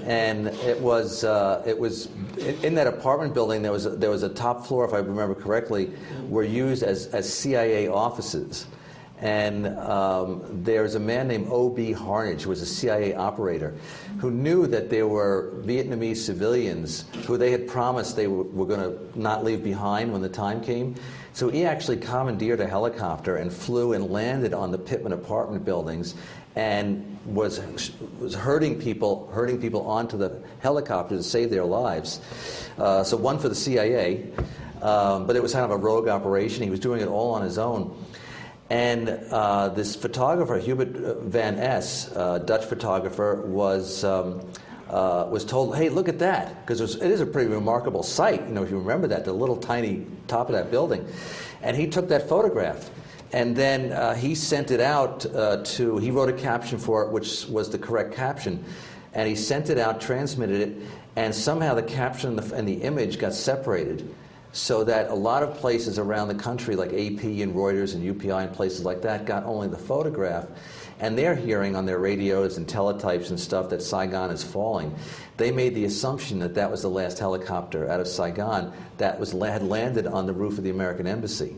And it was in that apartment building. There was a top floor, if I remember correctly, were used as CIA offices. And there's a man named O.B. Harnage, who was a CIA operator, who knew that there were Vietnamese civilians who they had promised they were going to not leave behind when the time came. So he actually commandeered a helicopter and flew and landed on the Pittman apartment buildings, and was herding people onto the helicopter to save their lives. So one for the CIA, but it was kind of a rogue operation. He was doing it all on his own. And this photographer, Hubert Van Es, Dutch photographer, was told, "Hey, look at that," because it is a pretty remarkable sight. You know, if you remember that, the little tiny top of that building. And he took that photograph, and then he sent it out he wrote a caption for it, which was the correct caption, and he sent it out, transmitted it, and somehow the caption and the image got separated, so that a lot of places around the country, like AP and Reuters and UPI and places like that, got only the photograph. And they're hearing on their radios and teletypes and stuff that Saigon is falling. They made the assumption that that was the last helicopter out of Saigon that had landed on the roof of the American Embassy.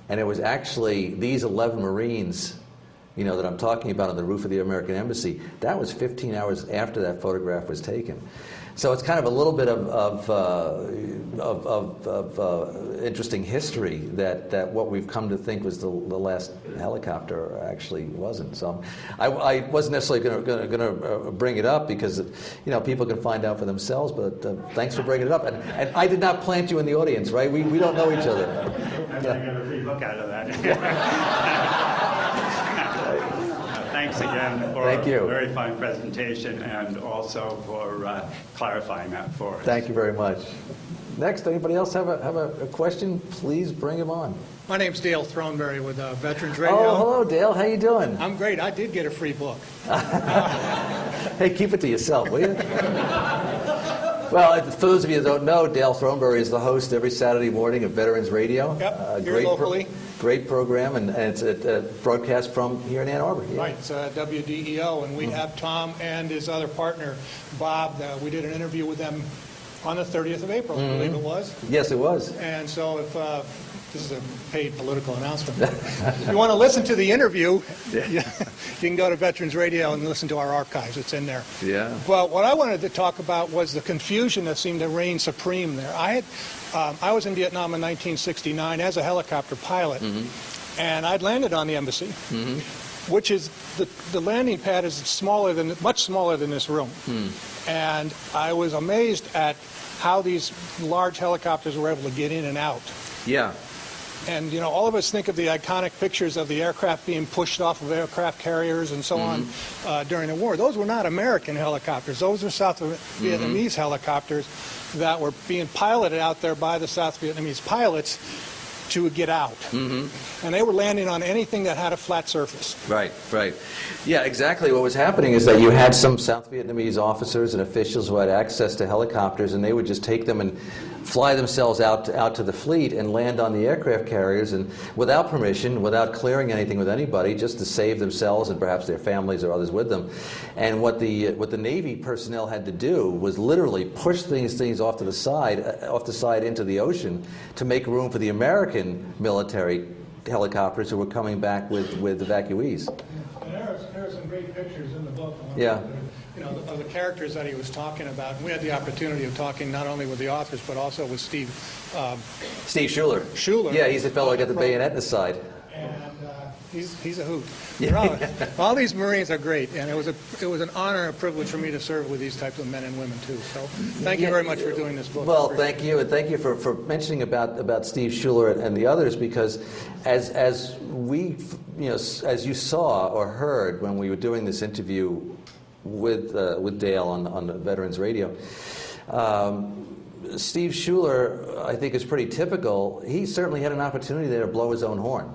And it was actually these 11 Marines, you know, that I'm talking about on the roof of the American Embassy. That was 15 hours after that photograph was taken. So it's kind of a little bit of interesting history that what we've come to think was the last helicopter actually wasn't. So I wasn't necessarily going to bring it up because, you know, people can find out for themselves. But thanks for bringing it up. And I did not plant you in the audience, right? We don't know each other. I'm going to get a free book out of that. Thanks again for a very fine presentation, and also for clarifying that for us. Thank you very much. Next, anybody else have a question? Please bring them on. My name's Dale Throneberry with Veterans Radio. Oh, hello, Dale. How you doing? I'm great. I did get a free book. Hey, keep it to yourself, will you? Well, for those of you that don't know, Dale Throneberry is the host every Saturday morning of Veterans Radio. Yep, here locally. Great program, and it's a broadcast from here in Ann Arbor. Yeah. Right, it's WDEO, and we have Tom and his other partner, Bob. We did an interview with them on the 30th of April, I believe it was. Yes, it was. And so if This is a paid political announcement. If you want to listen to the interview, you can go to Veterans Radio and listen to our archives. It's in there. Yeah. But what I wanted to talk about was the confusion that seemed to reign supreme there. I was in Vietnam in 1969 as a helicopter pilot, and I'd landed on the embassy, which is the landing pad is much smaller than this room, and I was amazed at how these large helicopters were able to get in and out. Yeah. And, all of us think of the iconic pictures of the aircraft being pushed off of aircraft carriers and so on during the war. Those were not American helicopters. Those were South Vietnamese helicopters that were being piloted out there by the South Vietnamese pilots to get out. And they were landing on anything that had a flat surface. Right, right. Yeah, exactly. What was happening is that you had some South Vietnamese officers and officials who had access to helicopters, and they would just take them and fly themselves out to the fleet and land on the aircraft carriers, and without permission, without clearing anything with anybody, just to save themselves and perhaps their families or others with them. And what the Navy personnel had to do was literally push these things off the side into the ocean to make room for the American military helicopters who were coming back with evacuees. And there are some great pictures in the book. Yeah. Of the characters that he was talking about. And we had the opportunity of talking not only with the authors, but also with Steve Schuler. Yeah, he's the fellow who got the bayonet in the side. And he's a hoot. All these Marines are great, and it was an honor and a privilege for me to serve with these types of men and women too. So thank you very much for doing this book. Well, thank you, and thank you for mentioning about Steve Schuler and the others, because as we, as you saw or heard when we were doing this interview with Dale on the Veterans Radio, Steve Schuler, I think, is pretty typical. He certainly had an opportunity there to blow his own horn,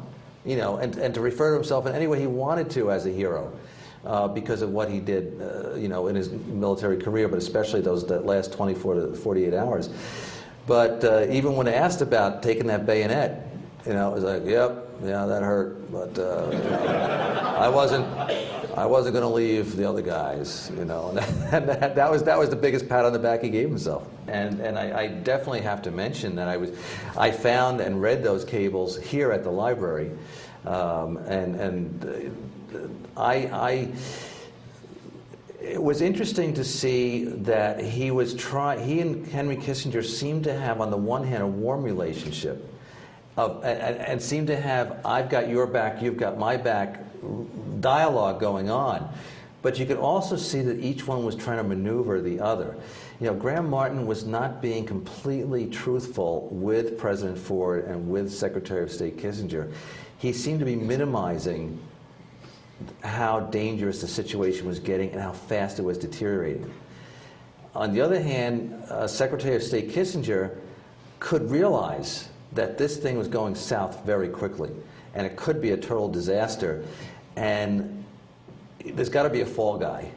and to refer to himself in any way he wanted to as a hero, because of what he did, in his military career, but especially that last 24 to 48 hours. But even when asked about taking that bayonet, it was like, yep, yeah, that hurt, but I wasn't going to leave the other guys, and that was the biggest pat on the back he gave himself. And I definitely have to mention that I found and read those cables here at the library, it was interesting to see that he and Henry Kissinger seemed to have, on the one hand, a warm relationship, and seemed to have I've got your back, you've got my back dialogue going on. But you could also see that each one was trying to maneuver the other. Graham Martin was not being completely truthful with President Ford and with Secretary of State Kissinger. He seemed to be minimizing how dangerous the situation was getting and how fast it was deteriorating. On the other hand, Secretary of State Kissinger could realize that this thing was going south very quickly, and it could be a total disaster, and there's got to be a fall guy,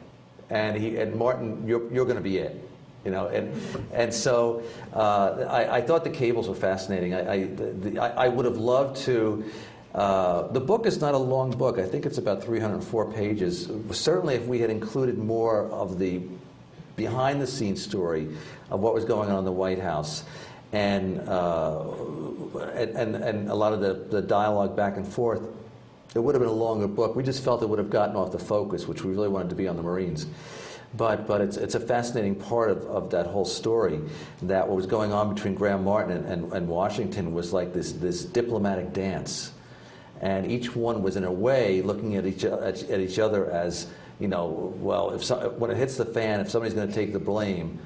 and Martin, you're going to be it, and so I thought the cables were fascinating. I would have loved to. The book is not a long book. I think it's about 304 pages. Certainly, if we had included more of the behind-the-scenes story of what was going on in the White House, and a lot of the dialogue back and forth, it would have been a longer book. We just felt it would have gotten off the focus, which we really wanted to be on the Marines. But it's a fascinating part of that whole story, that what was going on between Graham Martin and Washington was like this diplomatic dance. And each one was, in a way, looking at each other as, well, when it hits the fan, if somebody's going to take the blame,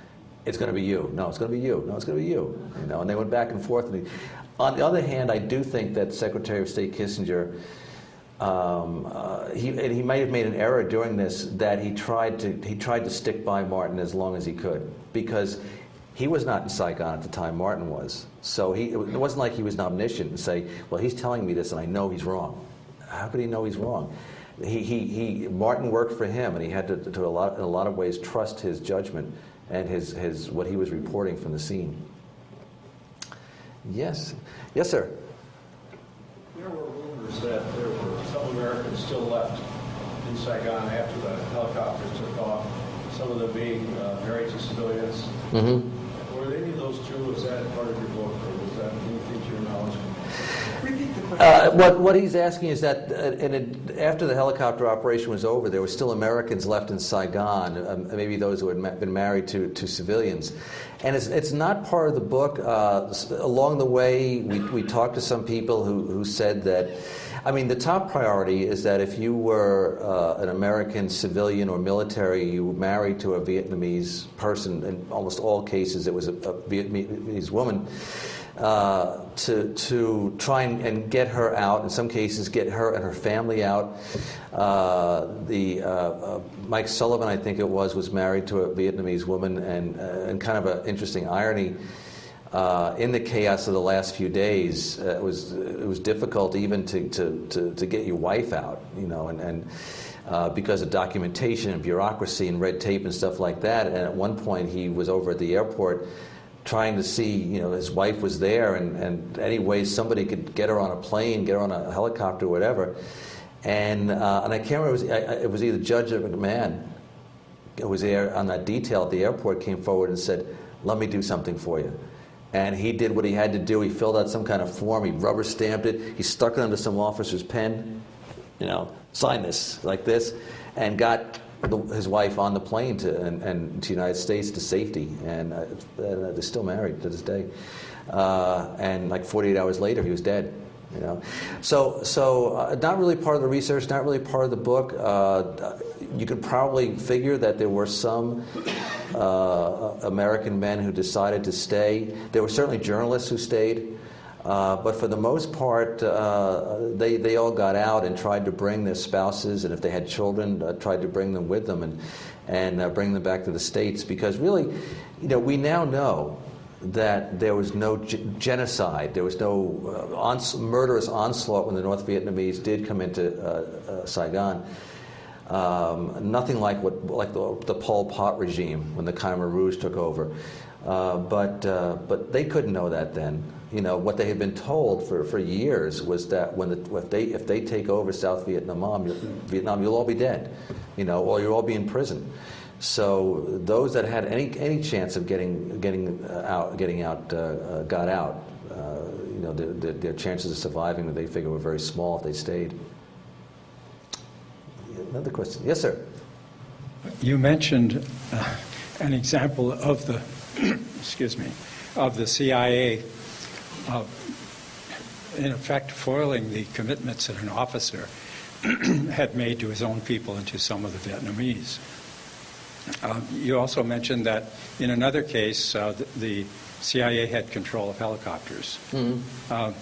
it's going to be you. No, it's going to be you. No, it's going to be you. And they went back and forth. On the other hand, I do think that Secretary of State Kissinger, he might have made an error doing this, that he tried to stick by Martin as long as he could, because he was not in Saigon at the time Martin was. So it wasn't like he was omniscient and say, well, he's telling me this and I know he's wrong. How could he know he's wrong? Martin worked for him, and he had to in a lot of ways trust his judgment and his what he was reporting from the scene. Yes. Yes, sir. There were rumors that there were some Americans still left in Saigon after the helicopters took off, some of them being married to civilians. Mm-hmm. Were any of those true? Was that part of your book, or was that anything to your knowledge? What he's asking is that after the helicopter operation was over, there were still Americans left in Saigon, maybe those who had been married to civilians. And it's not part of the book. Along the way, we talked to some people who said that, I mean, the top priority is that if you were an American civilian or military, you were married to a Vietnamese person, in almost all cases it was a Vietnamese woman, to try and get her out, in some cases get her and her family out. Mike Sullivan, I think it was married to a Vietnamese woman, and kind of an interesting irony, in the chaos of the last few days, it was difficult even to get your wife out, you know, and because of documentation and bureaucracy and red tape and stuff like that. And at one point he was over at the airport trying to see, you know, his wife was there, and any way somebody could get her on a plane, get her on a helicopter, whatever. And I can't remember, it was either Judge or McMahon who was there on that detail at the airport, came forward and said, "Let me do something for you." And he did what he had to do. He filled out some kind of form, he rubber stamped it, he stuck it under some officer's pen, you know, sign this, like this, and got his wife on the plane to the United States to safety, and they're still married to this day. And like 48 hours later, he was dead. You know, so not really part of the research, not really part of the book. You could probably figure that there were some American men who decided to stay. There were certainly journalists who stayed. But for the most part, they all got out and tried to bring their spouses, and if they had children, tried to bring them with them and bring them back to the States. Because really, you know, we now know that there was no genocide, there was no murderous onslaught when the North Vietnamese did come into Saigon. Nothing like the Pol Pot regime when the Khmer Rouge took over. But they couldn't know that then. You know, what they had been told for years was that if they take over South Vietnam, you'll all be dead, you know, or you'll all be in prison. So those that had any chance of getting out got out. You know, their chances of surviving, they figure, were very small if they stayed. Another question, yes, sir. You mentioned an example of the of the CIA. In effect, foiling the commitments that an officer had made to his own people and to some of the Vietnamese. You also mentioned that in another case, the CIA had control of helicopters. Mm-hmm.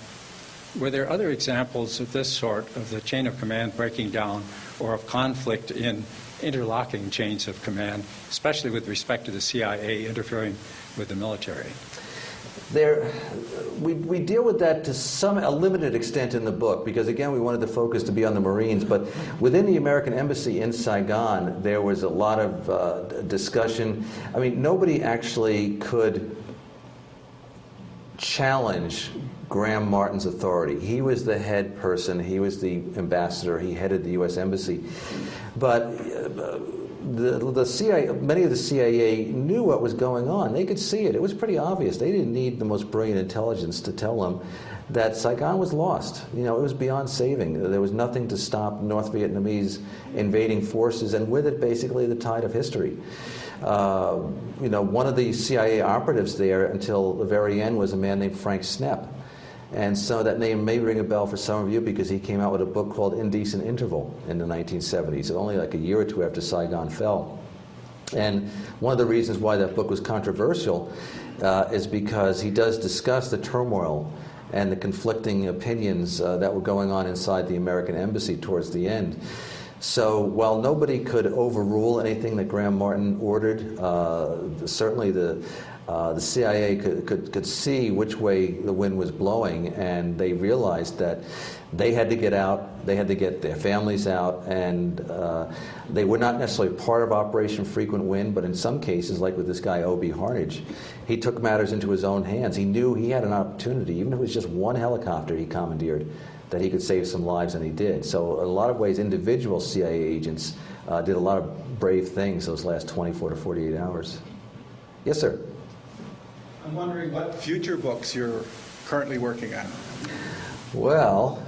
Were there other examples of this sort, of the chain of command breaking down, or of conflict in interlocking chains of command, especially with respect to the CIA interfering with the military? We deal with that to a limited extent in the book, because again we wanted the focus to be on the Marines, but within the American Embassy in Saigon there was a lot of discussion. I mean, nobody actually could challenge Graham Martin's authority. He was the head person, he was the ambassador, he headed the U.S. Embassy. But the CIA, many of the CIA knew what was going on. They could see it. It was pretty obvious. They didn't need the most brilliant intelligence to tell them that Saigon was lost. You know, it was beyond saving. There was nothing to stop North Vietnamese invading forces, and with it, basically, the tide of history. You know, one of the CIA operatives there until the very end was a man named Frank Snepp. And so that name may ring a bell for some of you because he came out with a book called Indecent Interval in the 1970s, only like a year or two after Saigon fell. And one of the reasons why that book was controversial is because he does discuss the turmoil and the conflicting opinions that were going on inside the American Embassy towards the end. So while nobody could overrule anything that Graham Martin ordered, certainly the CIA could see which way the wind was blowing, and they realized that they had to get out, they had to get their families out, and they were not necessarily part of Operation Frequent Wind, but in some cases, like with this guy O.B. Harnage, he took matters into his own hands. He knew he had an opportunity, even if it was just one helicopter he commandeered, that he could save some lives, and he did. So in a lot of ways, individual CIA agents did a lot of brave things those last 24 to 48 hours. Yes, sir? I'm wondering what future books you're currently working on. Well,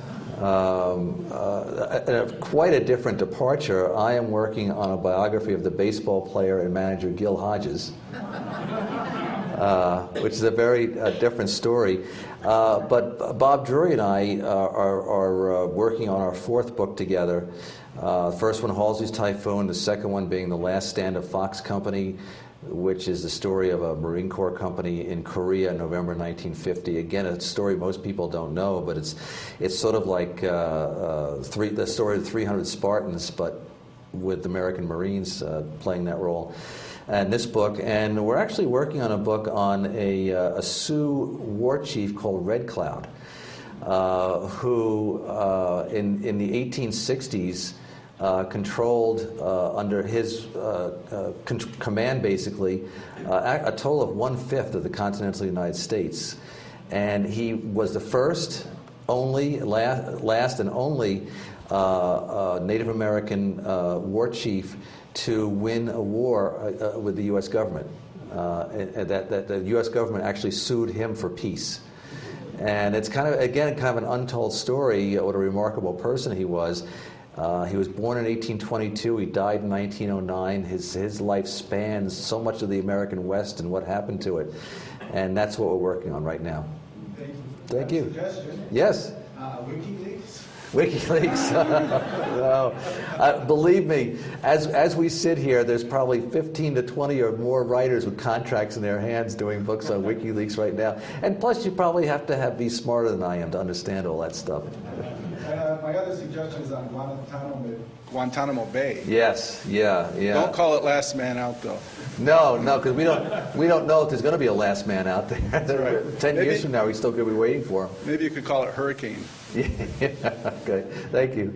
quite a different departure. I am working on a biography of the baseball player and manager Gil Hodges, which is a very different story. But Bob Drury and I are working on our fourth book together. The first one, Halsey's Typhoon, the second one being The Last Stand of Fox Company, which is the story of a Marine Corps company in Korea in November 1950. Again, a story most people don't know, but it's sort of like the story of 300 Spartans, but with American Marines playing that role. And this book, and we're actually working on a book on a Sioux war chief called Red Cloud, who in the 1860s controlled, under his command basically, a total of 1/5 of the continental United States. And he was the first, last and only Native American war chief to win a war with the U.S. government. That the U.S. government actually sued him for peace. And it's kind of an untold story, what a remarkable person he was. He was born in 1822. He died in 1909. His life spans so much of the American West and what happened to it. And that's what we're working on right now. Thank you. Suggestion. Yes? WikiLeaks? WikiLeaks. No. Believe me, as we sit here, there's probably 15 to 20 or more writers with contracts in their hands doing books on WikiLeaks right now. And plus, you probably have to be smarter than I am to understand all that stuff. My other suggestion is on Guantanamo Bay. Yes, yeah. Don't call it Last Man Out, though. No, because we don't know if there's going to be a last man out there. Right. 10 years from now, we're still going to be waiting for him. Maybe you could call it Hurricane. Yeah, okay, thank you.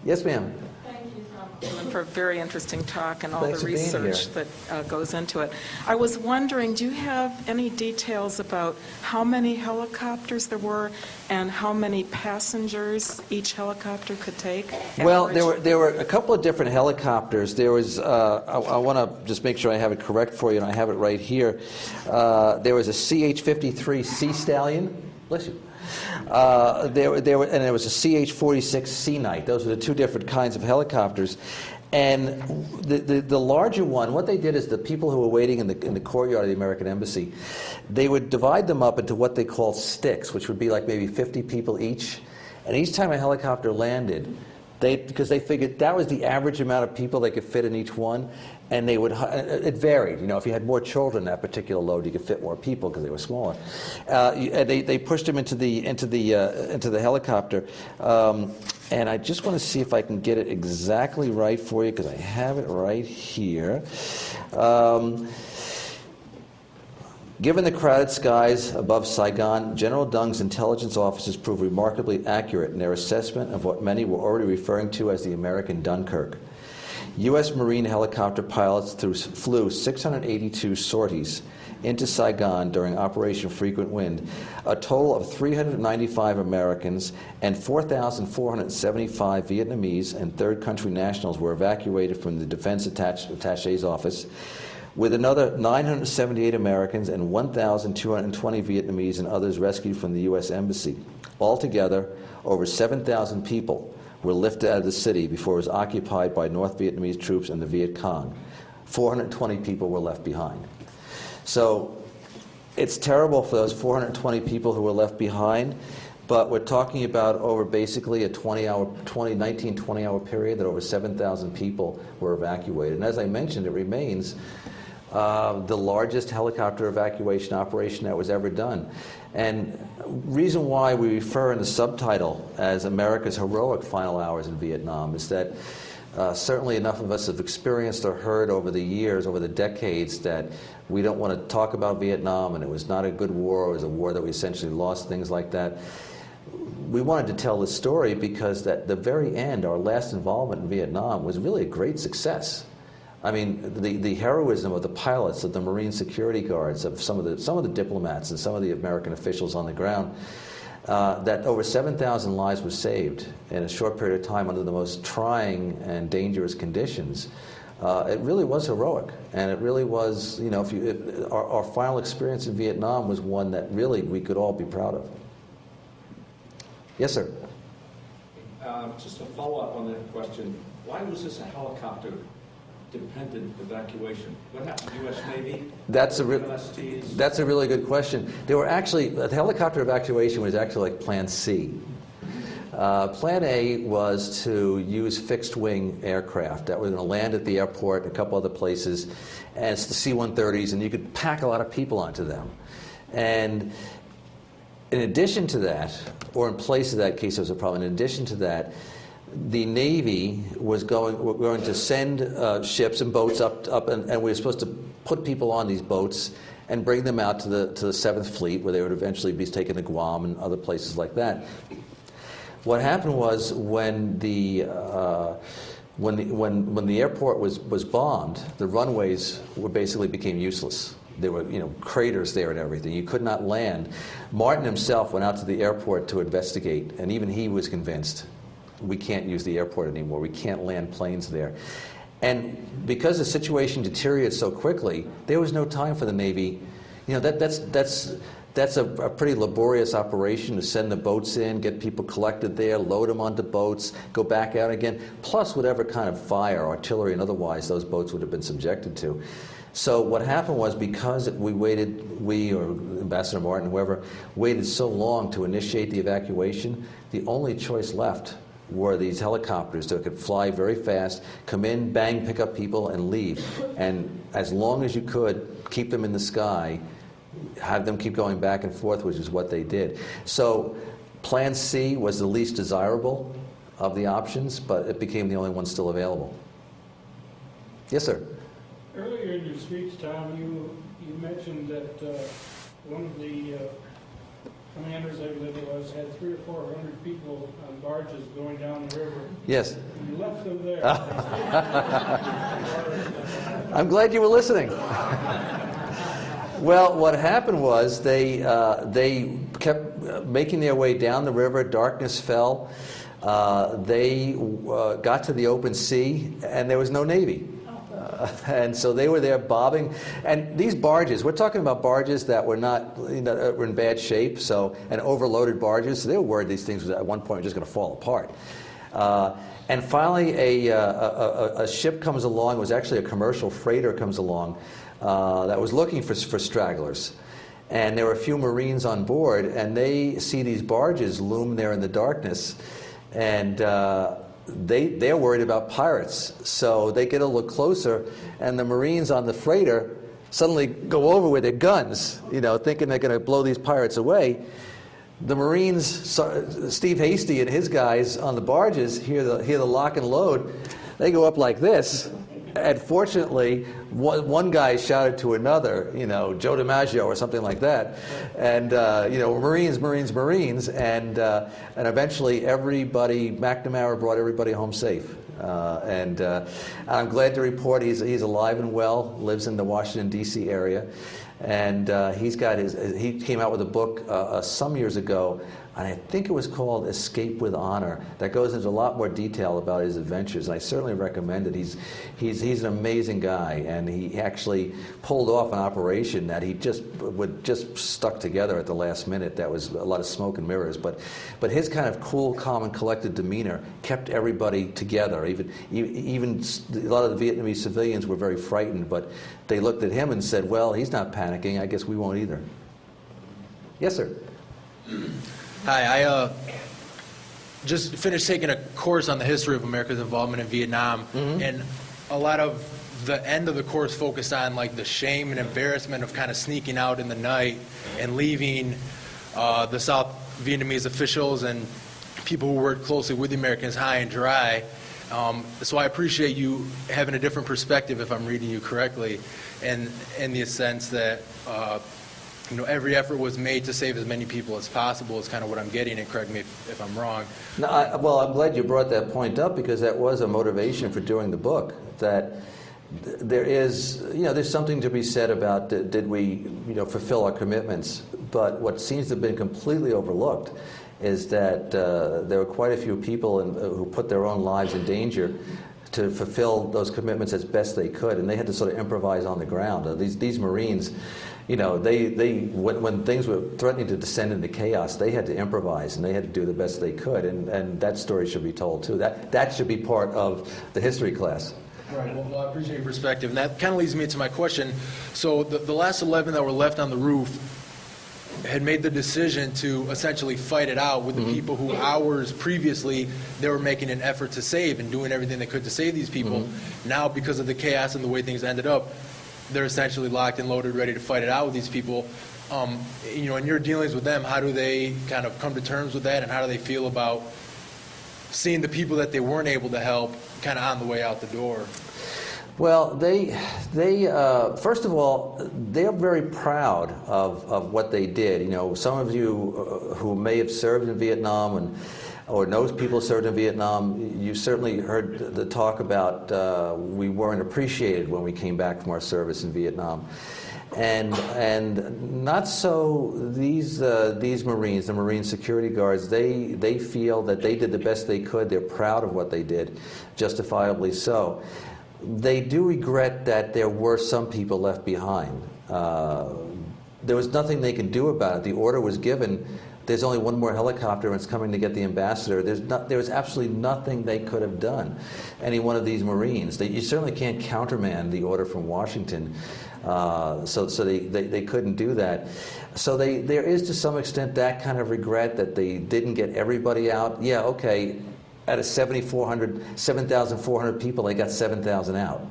Yes, ma'am. Thank you, Congressman, for a very interesting talk and all Thanks the for being research here. that goes into it. I was wondering, do you have any details about how many helicopters there were and how many passengers each helicopter could take? Well, Average? there were a couple of different helicopters. There was, I want to just make sure I have it correct for you, and I have it right here. There was a CH-53 Sea Stallion. Bless you. And there was a CH-46 Sea Knight. Those were the two different kinds of helicopters. And the larger one, what they did is the people who were waiting in the courtyard of the American Embassy, they would divide them up into what they called sticks, which would be like maybe 50 people each. And each time a helicopter landed, because they figured that was the average amount of people they could fit in each one, and they would. It varied. You know, if you had more children in that particular load, you could fit more people because they were smaller. And they pushed them into the helicopter. And I just want to see if I can get it exactly right for you because I have it right here. Given the crowded skies above Saigon, General Deng's intelligence officers proved remarkably accurate in their assessment of what many were already referring to as the American Dunkirk. U.S. Marine helicopter pilots flew 682 sorties into Saigon during Operation Frequent Wind. A total of 395 Americans and 4,475 Vietnamese and third country nationals were evacuated from the Defense Attaché's office, with another 978 Americans and 1,220 Vietnamese and others rescued from the U.S. Embassy. Altogether, over 7,000 people were lifted out of the city before it was occupied by North Vietnamese troops and the Viet Cong. 420 people were left behind. So it's terrible for those 420 people who were left behind, but we're talking about over basically a 20-hour period that over 7,000 people were evacuated. And as I mentioned, it remains the largest helicopter evacuation operation that was ever done. And reason why we refer in the subtitle as America's heroic final hours in Vietnam is that certainly enough of us have experienced or heard over the years, over the decades, that we don't want to talk about Vietnam and it was not a good war, it was a war that we essentially lost, things like that. We wanted to tell this story because at the very end, our last involvement in Vietnam was really a great success. I mean, the heroism of the pilots, of the Marine security guards, of some of the diplomats and some of the American officials on the ground, that over 7,000 lives were saved in a short period of time under the most trying and dangerous conditions. It really was heroic, and it really was, you know, our final experience in Vietnam was one that really we could all be proud of. Yes, sir. Just to follow up on that question, why was this a helicopter-dependent evacuation? What happened to the U.S. Navy? That's a LSTs? That's a really good question. There were actually, the helicopter evacuation was actually like Plan C. Plan A was to use fixed-wing aircraft that were going to land at the airport and a couple other places, and it's the C-130s, and you could pack a lot of people onto them. And in addition to that, or in place of that, in case there was a problem, in addition to that, the Navy was going to send ships and boats up and we were supposed to put people on these boats and bring them out to the 7th Fleet, where they would eventually be taken to Guam and other places like that. What happened was when the airport was bombed, the runways basically became useless. There were, craters there and everything. You could not land. Martin himself went out to the airport to investigate, and even he was convinced, we can't use the airport anymore. We can't land planes there. And because the situation deteriorated so quickly, there was no time for the Navy. That's a pretty laborious operation to send the boats in, get people collected there, load them onto boats, go back out again, plus whatever kind of fire, artillery, and otherwise those boats would have been subjected to. So what happened was, because we or Ambassador Martin, whoever, waited so long to initiate the evacuation, the only choice left were these helicopters that could fly very fast, come in, bang, pick up people, and leave. And as long as you could, keep them in the sky, have them keep going back and forth, which is what they did. So Plan C was the least desirable of the options, but it became the only one still available. Yes, sir. Earlier in your speech, Tom, you mentioned that one of the commanders, I believe it was, had 300 or 400 people on barges going down the river. Yes. And you left them there. I'm glad you were listening. Well, what happened was they kept making their way down the river. Darkness fell. They got to the open sea, and there was no Navy. And so they were there bobbing. And these barges, we're talking about barges that were not, were in bad shape, and overloaded barges. So they were worried these things at one point were just going to fall apart. And finally, a ship comes along. It was actually a commercial freighter comes along that was looking for stragglers. And there were a few Marines on board, and they see these barges loom there in the darkness. And they're worried about pirates, so they get a little closer, and the Marines on the freighter suddenly go over with their guns, thinking they're going to blow these pirates away. The Marines, Steve Hasty and his guys on the barges, hear the lock and load. They go up like this, and fortunately, one guy shouted to another, Joe DiMaggio or something like that, and Marines, and eventually McNamara brought everybody home safe, and I'm glad to report he's alive and well, lives in the Washington D.C. area, and he came out with a book some years ago. And I think it was called Escape with Honor. That goes into a lot more detail about his adventures, and I certainly recommend it. He's an amazing guy, and he actually pulled off an operation that he just stuck together at the last minute. That was a lot of smoke and mirrors, but his kind of cool, calm, and collected demeanor kept everybody together. Even a lot of the Vietnamese civilians were very frightened, but they looked at him and said, "Well, he's not panicking. I guess we won't either." Yes, sir. Hi, I just finished taking a course on the history of America's involvement in Vietnam, and a lot of the end of the course focused on like the shame and embarrassment of kind of sneaking out in the night and leaving the South Vietnamese officials and people who worked closely with the Americans high and dry. So I appreciate you having a different perspective, if I'm reading you correctly, and in the sense that every effort was made to save as many people as possible is kind of what I'm getting, and correct me if I'm wrong. No, I'm glad you brought that point up, because that was a motivation for doing the book, that there's something to be said about did we fulfill our commitments, but what seems to have been completely overlooked is that there were quite a few people who put their own lives in danger to fulfill those commitments as best they could, and they had to sort of improvise on the ground. These Marines, you know, when things were threatening to descend into chaos, they had to improvise and they had to do the best they could, and that story should be told too. That should be part of the history class. Right. Well, I appreciate your perspective, and that kind of leads me to my question. So the last 11 that were left on the roof had made the decision to essentially fight it out with the people who hours previously they were making an effort to save and doing everything they could to save these people. Now, because of the chaos and the way things ended up, they're essentially locked and loaded, ready to fight it out with these people. You know, in your dealings with them, how do they kind of come to terms with that, and how do they feel about seeing the people that they weren't able to help kind of on the way out the door? Well, they first of all, they're very proud of what they did. You know, some of you who may have served in Vietnam or knows people who served in Vietnam, you certainly heard the talk about we weren't appreciated when we came back from our service in Vietnam. And not so these Marines, the Marine security guards, they feel that they did the best they could. They're proud of what they did, justifiably so. They do regret that there were some people left behind. There was nothing they could do about it. The order was given. There's only one more helicopter, and it's coming to get the ambassador. There was absolutely nothing they could have done, any one of these Marines. You certainly can't countermand the order from Washington, so they couldn't do that. So there is, to some extent, that kind of regret that they didn't get everybody out. Yeah, okay. Out of 7,400 people, they got 7,000 out.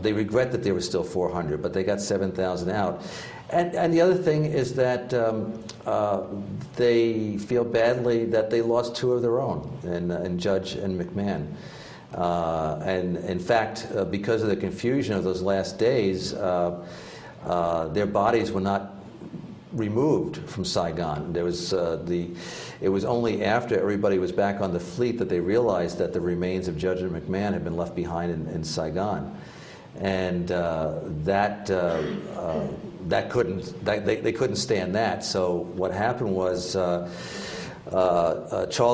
They regret that there were still 400, but they got 7,000 out. And the other thing is that they feel badly that they lost two of their own, in Judge and McMahon. And in fact, because of the confusion of those last days, their bodies were not removed from Saigon. It was only after everybody was back on the fleet that they realized that the remains of Judge and McMahon had been left behind in Saigon, and they couldn't stand that. So what happened was Charles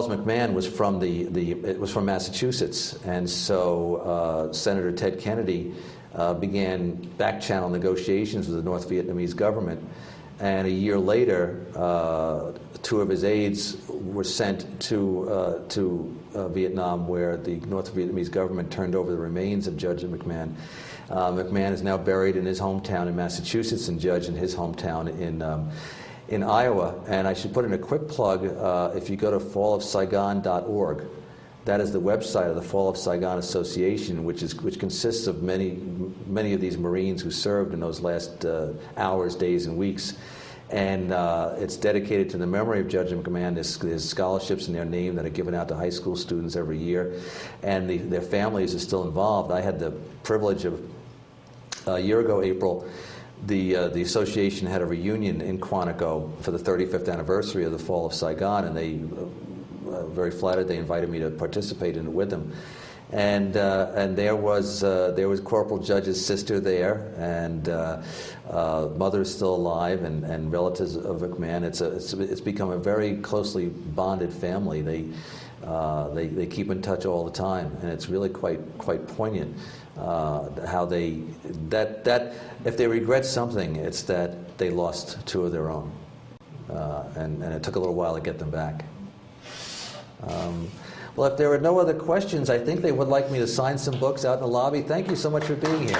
McMahon was from Massachusetts, and so Senator Ted Kennedy began back-channel negotiations with the North Vietnamese government. And a year later, two of his aides were sent to Vietnam, where the North Vietnamese government turned over the remains of Judge and McMahon. McMahon is now buried in his hometown in Massachusetts, and Judge in his hometown in Iowa. And I should put in a quick plug. If you go to fallofsaigon.org, that is the website of the Fall of Saigon Association, which consists of many of these Marines who served in those last hours, days, and weeks. And it's dedicated to the memory of Judge McMahon. There's scholarships in their name that are given out to high school students every year, and their families are still involved. I had the privilege of, a year ago, April, the association had a reunion in Quantico for the 35th anniversary of the Fall of Saigon, and they very flattered. They invited me to participate in it with them, and there was Corporal Judge's sister there, and mother is still alive, and relatives of McMahon. It's become a very closely bonded family. They keep in touch all the time, and it's really quite poignant how that if they regret something, it's that they lost two of their own, and it took a little while to get them back. Well, if there are no other questions, I think they would like me to sign some books out in the lobby. Thank you so much for being here.